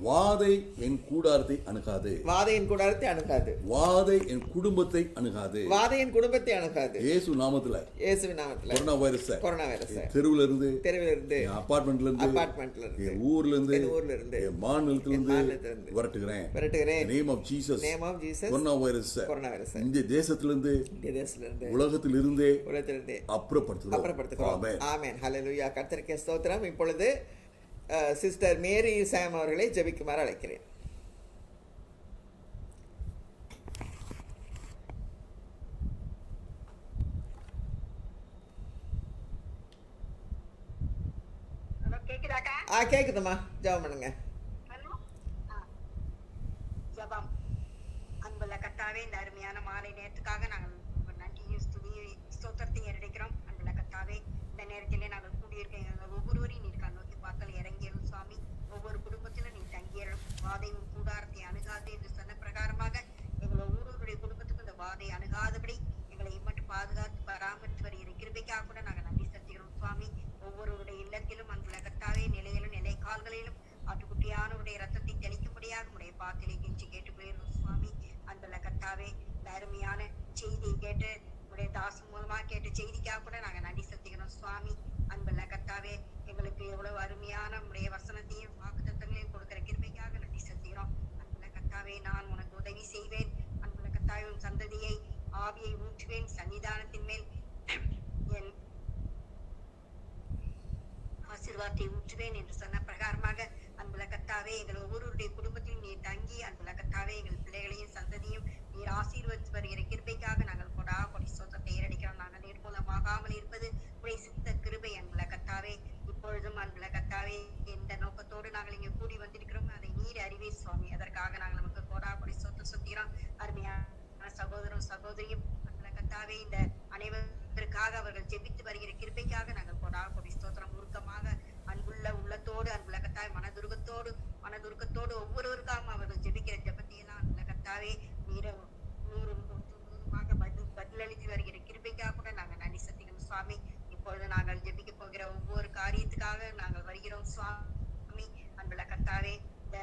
வாதை என் கூடாரத்தை அணுகாது. வாதையின் கூடாரத்தை அணுகாது. வாதை என் குடும்பத்தை அணுகாது. வாதையின் குடும்பத்தை அணுகாது. இயேசு நாமத்துல, இயேசுவின் நாமத்துல. கொரோனா வைரஸ் தெருவுல இருந்து, அபார்ட்மெண்ட்ல இருந்து, ஊர்ல இருந்து, மாநிலத்துல இருந்து விரட்டுகிறேன். Name of Jesus. Corona virus இந்த தேசத்துல இருந்து, உலகத்தில் இருந்தே அப்புறப்படுத்துகிறோம். ஆமென். ஹல்லேலூயா. கர்த்தருக்கு ஸ்தோத்திரம். இப்பொழுது சிஸ்டர் மேரி சாம் அவர்களை ஜெபிக்குமாறு அழைக்கிறேன். கேக்குதுமா, ஜெபம் பண்ணுங்க. ஜெபம். அன்புள்ள கர்த்தாவே, இந்த அருமையான மாலை நேரத்துக்காக நாங்கள் நன்றியும் ஸ்துதியும் ஸ்தோத்திரத்தையும் ஏறெடுக்கிறோம். அன்புள்ள கர்த்தாவே, இந்த நேரத்திலே நாங்கள் கூடியிருக்க எங்கள் ஒவ்வொருவரையும் நீர் நோக்கி பார்த்தல் இறங்கியலும் சுவாமி. ஒவ்வொரு குடும்பத்திலும் நீ தங்கியலும். வாதையும் கூடாரத்தை அணுகாது என்று சொன்ன பிரகாரமாக எங்கள் ஒவ்வொருவருடைய குடும்பத்துக்கும் இந்த வாதை அணுகாதபடி எங்களை மட்டும் பாதுகாத்து பராமரித்து வருகிற கிருபைக்காக கூட நாங்கள் நன்றி செலுத்துகிறோம் சுவாமி. ஒவ்வொருவருடைய இல்லத்திலும் அன்புள்ள கர்த்தாவே, நிலையிலும் நிலை கால்களிலும் ஆட்டுக்குட்டியானவருடைய ரத்தத்தை தெளிக்கும்படியாக உடைய பாத்திரை கெஞ்சி கேட்டு போயிருந்தோம் சுவாமி. அன்புள்ள கர்த்தாவே, இந்த அருமையான செய்தியை கேட்டு உடைய தாசன் மூலமா கேட்ட செய்திக்காக கூட நாங்க நன்றி செலுத்துகிறோம் சுவாமி. அன்புள்ள கர்த்தாவே, எங்களுக்கு எவ்வளவு அருமையான உடைய வசனத்தையும் வாக்குத்தத்தங்களையும் கொடுக்கிற கிருபைக்காக நன்றி செலுத்துகிறோம். அன்புள்ள கர்த்தாவே, நான் உனக்கு உதவி செய்வேன். அன்புள்ள கர்த்தாவே, உன் சந்ததியை ஆவியை ஊற்றுவேன், சன்னிதானத்தின் மேல் என் ஆசீர்வாதத்தை ஊற்றுவேன் என்று சொன்ன பிரகாரமாக அன்புள்ள கர்த்தாவே, எங்கள் ஒவ்வொருடைய குடும்பத்திலும் நீர் தங்கி அன்புள்ள கர்த்தாவே, எங்கள் பிள்ளைகளையும் சந்ததியும் நீர் ஆசீர்வதித்து வருகிற கிருபைக்காக நாங்கள் கொடி சொத்தத்தை ஏறடிக்கிறோம். நாங்கள் நிர்மூலமாகாமல் இருப்பது உடைய சித்த கிருபை அன்புள்ள கர்த்தாவே. இப்பொழுதும் அன்புள்ள கர்த்தாவே, எந்த நோக்கத்தோடு நாங்கள் இங்கே கூடி வந்திருக்கிறோம் அதை நீர் அறிவே சுவாமி. அதற்காக நாங்கள் நமக்கு கொடி சொத்து சுத்திக்கிறோம். அருமையான சகோதரரும் சகோதரியும் அன்புள்ள கர்த்தாவே, இந்த அனைவருக்காக அவர்கள் ஜெபித்து வருகிற கிருபைக்காக நாங்கள் கொடி ஸ்தோத்திரம். உருக்கமாக அன்புள்ள உள்ளத்தோடு அன்புள்ள கர்த்தாவே, மனதுருக்கத்தோடு ஒவ்வொருவருக்காகவும் அவர்கள் ஜெபிக்கிற ஜெபத்தையெல்லாம் அன்புள்ள கர்த்தாவே நீர் 100% பதிலளித்து வருகிற கிருபைக்காக கூட நாங்கள் நன்றி செலுத்துகிறோம் சுவாமி. இப்பொழுது நாங்கள் ஜெபிக்க போகிற ஒவ்வொரு காரியத்துக்காக நாங்கள் வருகிறோம் சுவாமி. அன்புள்ள கர்த்தாவே, இந்த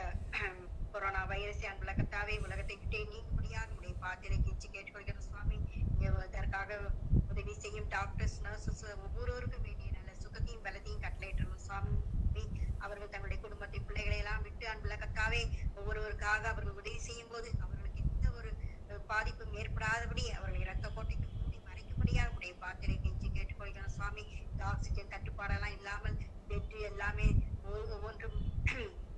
கொரோனா வைரஸை அன்புள்ள கர்த்தாவே உலகத்தை விட்டே நீக்கும்படியாக உடைய பாத்திரை கெஞ்சி கேட்டுக்கொள்கிறோம் சுவாமி. இதற்காக உதவி செய்யும் டாக்டர்ஸ், நர்சஸ் ஒவ்வொருவருக்கும் வேண்டிய நல்ல சுகத்தையும் பலத்தையும் கட்டளையிட்டணும் சுவாமி. அவர்கள் தங்களுடைய குடும்பத்தை பிள்ளைகளை எல்லாம் விட்டு அன்புள்ள கர்த்தாவே ஒவ்வொருவருக்காக அவர்கள் உதவி செய்யும் போது அவர்களுக்கு எந்த ஒரு பாதிப்பும் ஏற்படாதபடி அவர்களை இரத்த கோட்டைக்கு மூடி மறைக்கும்படியாக உடைய பாத்திரை கெஞ்சி கேட்டுக்கொள்கிறோம் சுவாமி. இந்த ஆக்சிஜன் தட்டுப்பாடெல்லாம் இல்லாமல் பெட் எல்லாமே ஒவ்வொன்றும்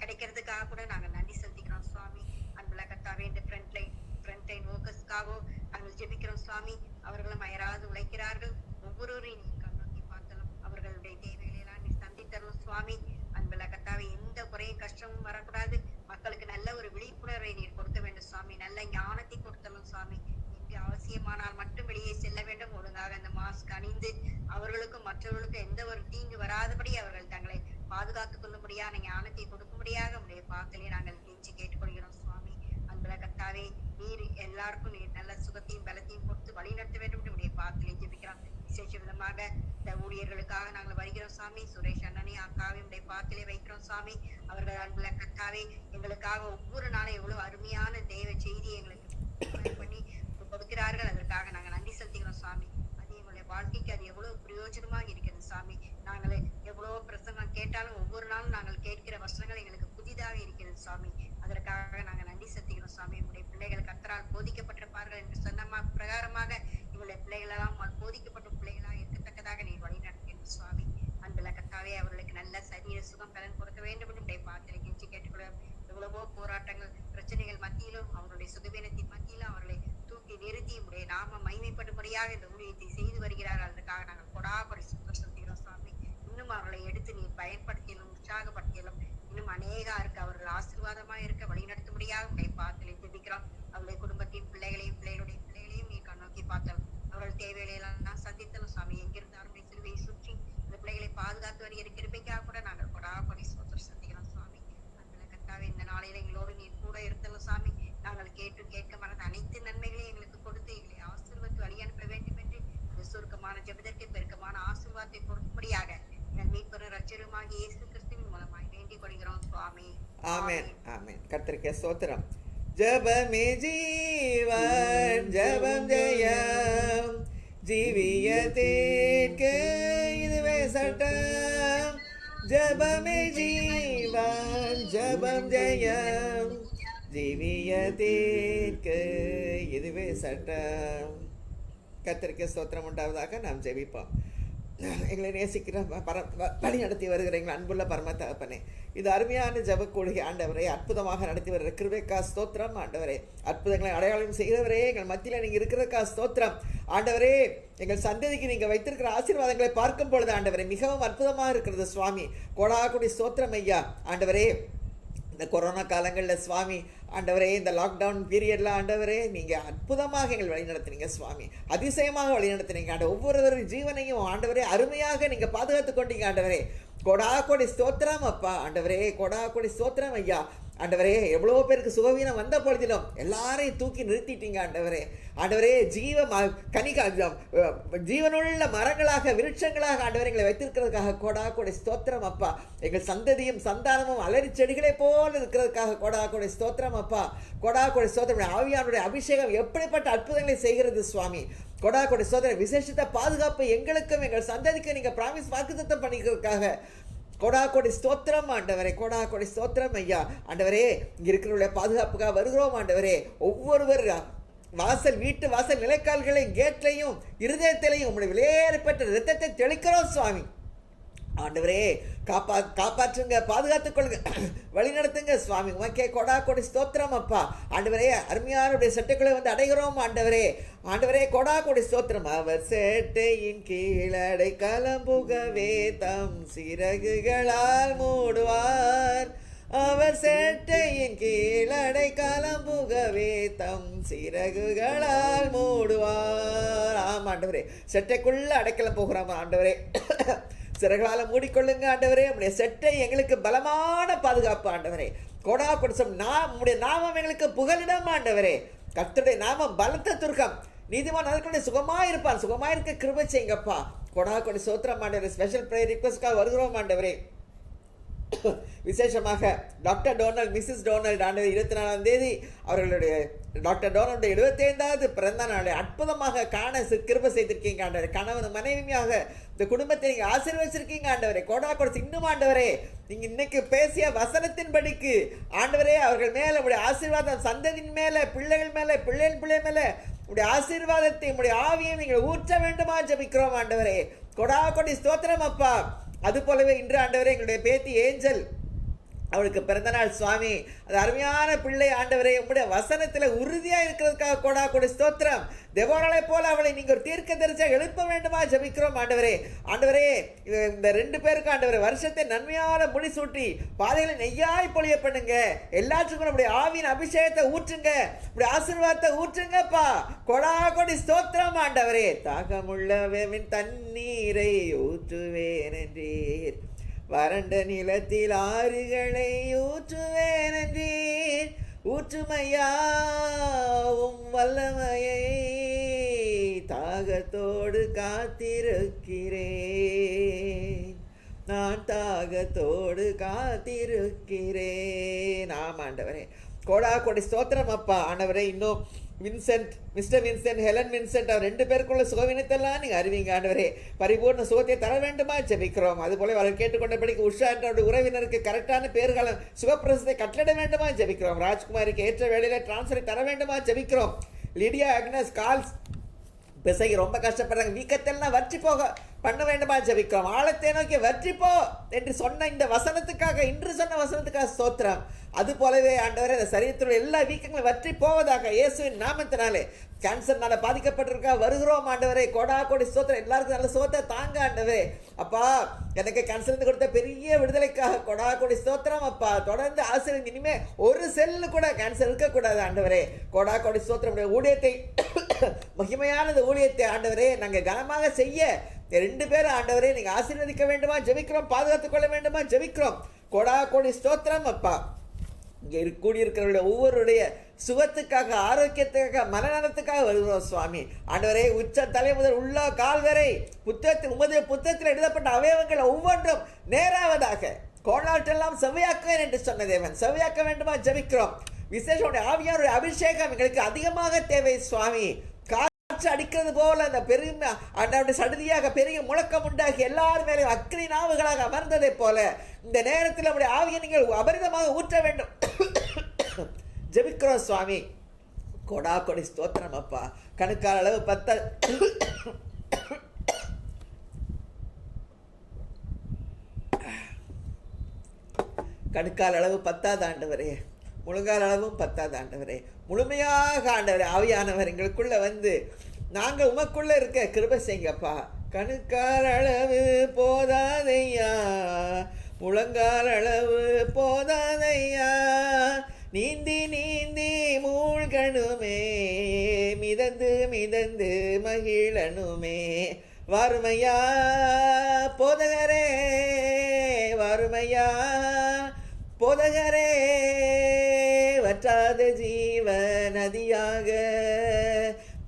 கிடைக்கிறதுக்காக கூட நாங்கள் நன்றி செலுத்திக்கிறோம் சுவாமி. அன்புள்ள கர்த்தாவே, இந்த ஃப்ரண்ட் லைன் ஒர்க்கர்ஸ்க்காகவும் நாங்கள் ஜெபிக்கிறோம் சுவாமி. அவர்களும் அயராது உழைக்கிறார்கள். ஒவ்வொருவரையும் நீ கண்ணோக்கி பார்த்தாலும் அவர்களுடைய தேவைகளை எல்லாம் நீ சந்தித்தரணும் சுவாமி. அன்புள்ள கர்த்தாவே, எந்த குறையும் கஷ்டமும் வரக்கூடாது. மக்களுக்கு நல்ல ஒரு விழிப்புணர்வை நீர் கொடுக்க வேண்டும் சுவாமி. நல்ல ஞானத்தை கொடுத்தலும் சுவாமி. இங்கு அவசியமானால் மட்டும் வெளியே செல்ல வேண்டும். ஒழுங்காக அந்த மாஸ்க் அணிந்து அவர்களுக்கும் மற்றவர்களுக்கும் எந்த ஒரு தீங்கு வராதபடி அவர்கள் தங்களை பாதுகாத்துக் கொள்ளும்படியான ஞானத்தை கொடுக்கும்படியாக உடைய பாத்திலே நாங்கள் கெஞ்சி கேட்டுக்கொள்கிறோம் சுவாமி. அன்புள்ள கர்த்தாவே, நீர் எல்லாருக்கும் நீர் நல்ல சுகத்தையும் பலத்தையும் கொடுத்து வழி நடத்த வேண்டும் என்று உடைய பாத்திலே ஜெபிக்கிறோம். விசேஷ விதமாக இந்த ஊழியர்களுக்காக நாங்கள் வருகிறோம் சாமி. சுரேஷ் அண்ணனே அக்காவையும் உடைய பாத்திலே வைக்கிறோம் சாமி. அவர்கள் அன்புள்ள கர்த்தாவே எங்களுக்காக ஒவ்வொரு நாளும் எவ்வளவு அருமையான தேவ செய்தியை எங்களுக்கு பண்ணி கொடுக்கிறார்கள். அதற்காக நாங்கள் நன்றி செலுத்துகிறோம் சுவாமி. அது எங்களுடைய வாழ்க்கைக்கு அது எவ்வளவு பிரயோஜனமாக இருக்கிறது சாமி. நாங்கள் எவ்வளவு பிரசங்கம் கேட்டாலும் ஒவ்வொரு நாளும் நாங்கள் கேட்கிற வசனங்கள் எங்களுக்கு புதிதாக இருக்கிறது சுவாமி. அதற்காக நாங்கள் நன்றி செலுத்துகிறோம் சுவாமி. எங்களுடைய பிள்ளைகள் கர்த்தரால் போதிக்கப்பட்டிருப்பார்கள் என்று சொன்ன பிரகாரமாக எங்களுடைய பிள்ளைகள் எல்லாம் போதிக்கப்பட்ட பிள்ளைகளாக இருக்கத்தக்கதாக நீர் வழி நடத்துகிறோம் சுவாமி. அன்புள்ள கர்த்தாவே, அவர்களுக்கு நல்ல சரீர சுகம் பலன் கொடுக்க வேண்டும் என்று பாத்திரை கெஞ்சி கேட்டுக்கொள்ளும். எவ்வளவோ போராட்டங்கள் பிரச்சனைகள் மத்தியிலும் அவருடைய சுகவீனத்தின் மத்தியிலும் அவர்களை தூக்கி நிறுத்தி அநேகாருக்கு அவர்கள் ஆசீர்வாதமா இருக்க வழிநடத்தும்படியாக உடைய பாத்திலே ஜெபிக்கிறோம். அவருடைய குடும்பத்தின் பிள்ளைகளையும் பிள்ளைகளுடைய பிள்ளைகளையும் நீ கண்ணோக்கி பார்த்தல் அவர்கள் தேவைகளை எல்லாம் சந்தித்தலும் சுவாமி. எங்கிருந்து அவருடைய சிலுவையை சுற்றி இந்த பிள்ளைகளை பாதுகாத்து வருகிற கிருபைக்காக கூட நாங்கள் கொடி சோத்திரம் சந்திக்கிறோம் சுவாமி. அன்புள்ள கர்த்தாவே, இந்த நாளையில எங்களோடு நீர் கூட இருத்தலும் சுவாமி. நாங்கள் கேட்க மறந்த அனைத்து நன்மைகளையும் எங்களுக்கு கொடுத்து எங்களை ஆசீர்வத்து வழி அனுப்ப வேண்டும் என்று இந்த சுருக்கமான ஜெபத்திற்கு பெருக்கமான ஆசீர்வாதத்தை கொடுக்கும்படியாக எங்கள் மீட்பரும் ரட்சகருமாகிய இயேசு கிறிஸ்துவின் மூலமாய் வேண்டிக் கொள்கிறோம் சுவாமி. ஆமென் ஆமென். கர்த்தருக்கே ஸ்தோத்திரம். ஜெபமே ஜீவன், ஜெபம் ஜெயம், ஜீவியத்திற்கு இதுவே சட்டம். ஜெபமே ஜீவன், ஜெபம் ஜெயம், ஜீவியத்திற்கு இதுவே சட்டம். கர்த்தருக்கே ஸ்தோத்திரம் உண்டாவதாக. நாம் ஜெபிப்போம். எங்களை நேசிக்கிற வழி நடத்தி வருகிற எங்கள் அன்புள்ள பரம தகப்பனே, இது அருமையான ஜெபக்கூடுகை ஆண்டவரே, அற்புதமாக நடத்தி வருகிற கிருபைக்கா ஸ்தோத்திரம் ஆண்டவரே. அற்புதங்களை அடையாளம் செய்கிறவரே, எங்கள் மத்தியில் நீங்கள் இருக்கிறக்கா ஸ்தோத்திரம் ஆண்டவரே. எங்கள் சந்ததிக்கு நீங்கள் வைத்திருக்கிற ஆசீர்வாதங்களை பார்க்கும் பொழுது ஆண்டவரே மிகவும் அற்புதமாக இருக்கிறது சுவாமி. கொடாக்குடி ஸ்தோத்திரம் ஐயா ஆண்டவரே. இந்த கொரோனா காலங்களில் சுவாமி ஆண்டவரே, இந்த லாக்டவுன் பீரியடில் ஆண்டவரே நீங்கள் அற்புதமாக எங்கள் வழி நடத்தினீங்க சுவாமி. அதிசயமாக வழி நடத்தினீங்க ஆண்டவர். ஒவ்வொருவரின் ஜீவனையும் ஆண்டவரே அருமையாக நீங்கள் பாதுகாத்து கொண்டீங்க ஆண்டவரே. கொடி ஸ்தோத்திரம் அப்பா ஆண்டவரே, கொடி ஸ்தோத்திரம் ஐயா ஆண்டவரே. எவ்வளோ பேருக்கு சுகவீனம் வந்த பொழுதிலும் எல்லாரையும் தூக்கி நிறுத்திட்டீங்க ஆண்டவரே. ஆண்டவரே, ஜீவனுள்ள மரங்களாக விருட்சங்களாக ஆண்டவரை எங்களை வைத்திருக்கிறதுக்காக கொடி ஸ்தோத்திரம் அப்பா. எங்கள் சந்ததியும் சந்தானமும் அலறி செடிகளை போல இருக்கிறதுக்காக கொடி ஸ்தோத்திரம் அப்பா. கொடி ஸ்தோத்திரம். ஆவியானுடைய அபிஷேகம் எப்படிப்பட்ட அற்புதங்களை செய்கிறது சுவாமி. கொடி ஸ்தோத்திரம். விசேஷித்த பாதுகாப்பு எங்களுக்கும் எங்கள் சந்ததிக்கு நீங்க பிராமிஸ் வாக்குத்தத்தம் பண்ணிக்கிறதுக்காக கொடி ஸ்தோத்திரம் ஆண்டவரே. கொடி ஸ்தோத்திரம் ஐயா ஆண்டவரே. இங்க இருக்கிறவருடைய பாதுகாப்புக்காக வருகிறோம் ஆண்டவரே. ஒவ்வொருவர் வீட்டு வாசல் நிலைக்கால்களையும் கேட்லையும் இருதயத்திலையும் உங்களுடைய விலையேறப்பட்ட இரத்தத்தை தெளிக்கிறோம் சுவாமி. ஆண்டவரே, காப்பாற்றுங்க, பாதுகாத்துக் கொள்ளுங்க, வழி நடத்துங்க சுவாமி. உமக்கே கொடி ஸ்தோத்திரம் அப்பா ஆண்டவரே. அருமையானுடைய சட்டைக்குள்ளே வந்து அடைகிறோம் ஆண்டவரே. ஆண்டவரே, கொடி ஸ்தோத்திரம். அவர் சேட்டையின் கீழடை கலம்புகவே தம் சிறகுகளால் மூடுவார். அவர் சேட்டையின் கீழடை கலம்புகவே தம் சிறகுகளால் மூடுவார். ஆமா ஆண்டவரே, சேட்டைக்குள்ள அடைக்கலம் போகிறோம் ஆண்டவரே. சிறகுகளால மூடிக்கொள்ளுங்க ஆண்டவரே. நம்முடைய செட்டை எங்களுக்கு பலமான பாதுகாப்பு ஆண்டவரே. கொடி நம்முடைய நாமம் எங்களுக்கு புகலிடம் ஆண்டவரே. கர்த்தருடைய நாமம் பலத்த துர்க்கம், நீதிமான் அதற்குடைய சுகமாயிருப்பான். சுகமாயிருக்க கிருபை செய்யுங்கப்பா. கொடி ஸ்தோத்திரம் ஆண்டவரே. ஸ்பெஷல் ப்ரேயர் ரிக்வெஸ்ட்காக வருகிறோம் ஆண்டவரே. விசேஷமாக டாக்டர் டொனால்ட், மிஸ்ஸஸ் டொனால்ட் ஆண்டவர் 24ஆம் தேதி அவர்களுடைய டாக்டர் டொனால்டு 75வது பிறந்த நாளை அற்புதமாக காண கிருபை செய்திருக்கீங்க ஆண்டவரே. கணவன் மனைவியாக இந்த குடும்பத்தை நீங்க ஆசீர்வதிச்சிருக்கீங்க ஆண்டவரே. கொடி இன்னும் ஆண்டவரே, நீங்க இன்னைக்கு பேசிய வசனத்தின்படிக்கு ஆண்டவரே அவர்கள் மேல உடைய ஆசீர்வாதம், சந்ததியின் மேல, பிள்ளைகள் மேல, பிள்ளை மேல உடைய ஆசீர்வாதத்தை, உடைய ஆவியை நீங்கள் ஊற்ற வேண்டுமா ஜெபிக்கிறோம் ஆண்டவரே. கொடி ஸ்தோத்திரம் அப்பா. அது போலவே இன்று ஆண்டவரே எங்களுடைய பேத்தி ஏஞ்சல், அவளுக்கு பிறந்தநாள் சுவாமி. அது அருமையான பிள்ளை ஆண்டவரே. உங்களுடைய வசனத்துல உறுதியா இருக்கிறதுக்காக கொடி ஸ்தோத்திரம். தேவனாலை போல அவளை நீங்க ஒரு தீர்க்க தரிசியாக எழுப்ப வேண்டுமா ஜெபிக்கிறோம் ஆண்டவரே. ஆண்டவரே, இந்த 2 பேருக்கு ஆண்டவரே வருஷத்தை நன்மையால முடிசூட்டி பாதைகளை நெய்யாய் பொழிய பண்ணுங்க. எல்லாத்துக்கும் நம்முடைய ஆவியின் அபிஷேகத்தை ஊற்றுங்க, இப்படி ஆசீர்வாதத்தை ஊற்றுங்கப்பா. கொடி ஸ்தோத்திரம் ஆண்டவரே. தாகமுள்ளவன் தண்ணீரை ஊற்றுவேன் என்றீர், வறண்ட நிலத்தில் ஆறுகளை ஊற்றுவேன் என்றீர். ஊற்றுமையாவும் வல்லமையை தாகத்தோடு காத்திருக்கிறேன், நான் தாகத்தோடு காத்திருக்கிறேன். ஆமாண்டவரே, கொடி ஸ்தோத்திரம் அப்பா. ஆண்டவரே, இன்னும் மிஸ்டர் வின்சென்ட், ஹெலன் வின்சென்ட் அவர் 2 பேருக்குள்ள சுகவினத்தெல்லாம் நீங்க அறிவிங்க ஆண்டவரே. பரிபூர்ண சுகத்தை தர வேண்டுமா ஜெபிக்கிறோம். அதுபோல அவர்கள் கேட்டுக்கொண்டபடிக்கு உஷா என்ற உறவினருக்கு கரெக்டான பேர்களும் சுகப்பிரசத்தை கட்டளிட வேண்டுமா ஜெபிக்கிறோம். ராஜ்குமாருக்கு ஏற்ற வேளையில டிரான்ஸ்ஃபரை தர வேண்டுமா ஜெபிக்கிறோம். லிடியா, அக்னஸ், கால்ஸ், பிசைக்கு ரொம்ப கஷ்டப்படுறாங்க, வீக்கத்தெல்லாம் வற்றி போக பண்ண வேண்டுமா ஜெபிக்கிறோம். ஆழத்தை நோக்கி வற்றி போ என்று சொன்ன இந்த வசனத்துக்காக, இன்று சொன்ன வசனத்துக்காக ஸ்தோத்திரம். அது போலவே ஆண்டவரே இந்த சரீரத்தில் எல்லா வீக்கங்களும் வற்றி போவதாக இயேசுவின் நாமத்தினாலே. கேன்சர்னால பாதிக்கப்பட்டிருக்கா வருகிறோம் ஆண்டவரே, கோடா கோடி ஸ்தோத்திரம். எல்லாருக்கும் நல்ல சுகத்தை தாங்க ஆண்டவரே. அப்பா எனக்கு கேன்சர் கொடுத்த பெரிய விடுதலைக்காக கோடா கோடி ஸ்தோத்திரம் அப்பா. தொடர்ந்து ஆசிரியர் இனிமே ஒரு செல்லு கூட கேன்சர் இருக்கக்கூடாது ஆண்டவரே. கோடா கோடி ஸ்தோத்திரம். ஊழியத்தை மகிமையானது ஊழியத்தை ஆண்டவரே நாங்கள் கனமாக செய்ய 2 பேரும் ஆண்டவரே நீங்க ஆசீர்வதிக்க வேண்டுமா ஜெபிக்கிறோம், பாதுகாத்துக் கொள்ள வேண்டுமா ஜெபிக்கிறோம். கோடா கோடி ஸ்தோத்திரம் அப்பா. இங்கே கூடியிருக்கிறவருடைய ஒவ்வொருடைய சுகத்துக்காக, ஆரோக்கியத்துக்காக, மனநலத்துக்காக வருகிறோம் சுவாமி. ஆண்டவரே உச்ச தலை முதல் உள்ள கால் வரை உமது புத்தகத்தில் எழுதப்பட்ட அவயவங்கள் ஒவ்வொன்றும் நேராவதாக, கோணாட்டெல்லாம் செவ்வையாக்குவேன் என்று சொன்ன தேவன் செவ்வையாக்க வேண்டுமா ஜெபிக்கிறோம். விசேஷ ஆவியாருடைய அபிஷேகம் எங்களுக்கு அதிகமாக தேவை சுவாமி. காற்று அடிக்கிறது போல அந்த பெருமை அன்றைய சடுதியாக பெரிய முழக்கம் உண்டாகி எல்லார் மேலும் அக்னி நாவுகளாக அமர்ந்ததை போல இந்த நேரத்தில் நம்முடைய ஆவியை நீங்கள் அபரிதமாக ஊற்ற வேண்டும் ஜெபிக்கிறோம் சுவாமி. கொடா கொடி ஸ்தோத்திரம் அப்பா. கணுக்கால் அளவு கணுக்கால் அளவு 10 ஆண்டவரே, முழுங்கால் அளவும் 10 ஆண்டவரே. முழுமையாக ஆண்டவரே ஆவியானவர் எங்களுக்குள்ள வந்து நாங்கள் உமக்குள்ள இருக்க கிருபை செய்யுங்கப்பா. கணுக்கால் அளவு போதாதையா, முழங்கால் அளவு போதாதையா, நீந்தி நீந்தி மூழ்கணுமே, மிதந்து மிதந்து மகிழனுமே. வறுமையா போதகரே, வறுமையா போதகரே, வற்றாத ஜீவ நதியாக,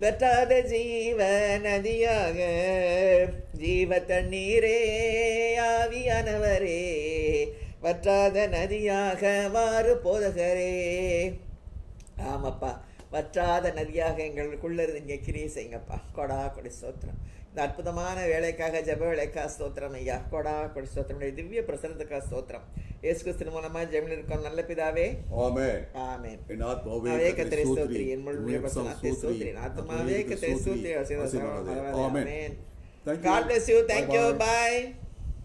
வற்றாத ஜீவ நதியாக, ஜீவ தண்ணீரே ஆவியானவரே, வற்றாத நதியாக மாறு போதகரே. ஆமாப்பா, வற்றாத நதியாக எங்களுக்குள்ள இருந்து இங்கே கிரியை செய்யுங்கப்பா. கொடா கொடி ஸ்தோத்திரம். இந்த அற்புதமான வேலைக்காக, ஜெப வேலைக்காக ஸ்தோத்திரம் ஐயா. கொடா கொடி ஸ்தோத்திரம். திவ்ய பிரசனத்துக்காக ஸ்தோத்திரம். இயேசு கிறிஸ்து மூலமா ஜெபம் இருக்கோம் நல்ல பிதாவே. ஆமென். ஆமென். என் ஆத்மாவே கர்த்தரை ஸ்தோத்திரி, என் முழு பிரசன்னத்தை ஸ்தோத்திரி, என் ஆத்மாவே கர்த்தரை ஸ்தோத்திரி. ஆமென். God bless you. Thank you. Bye.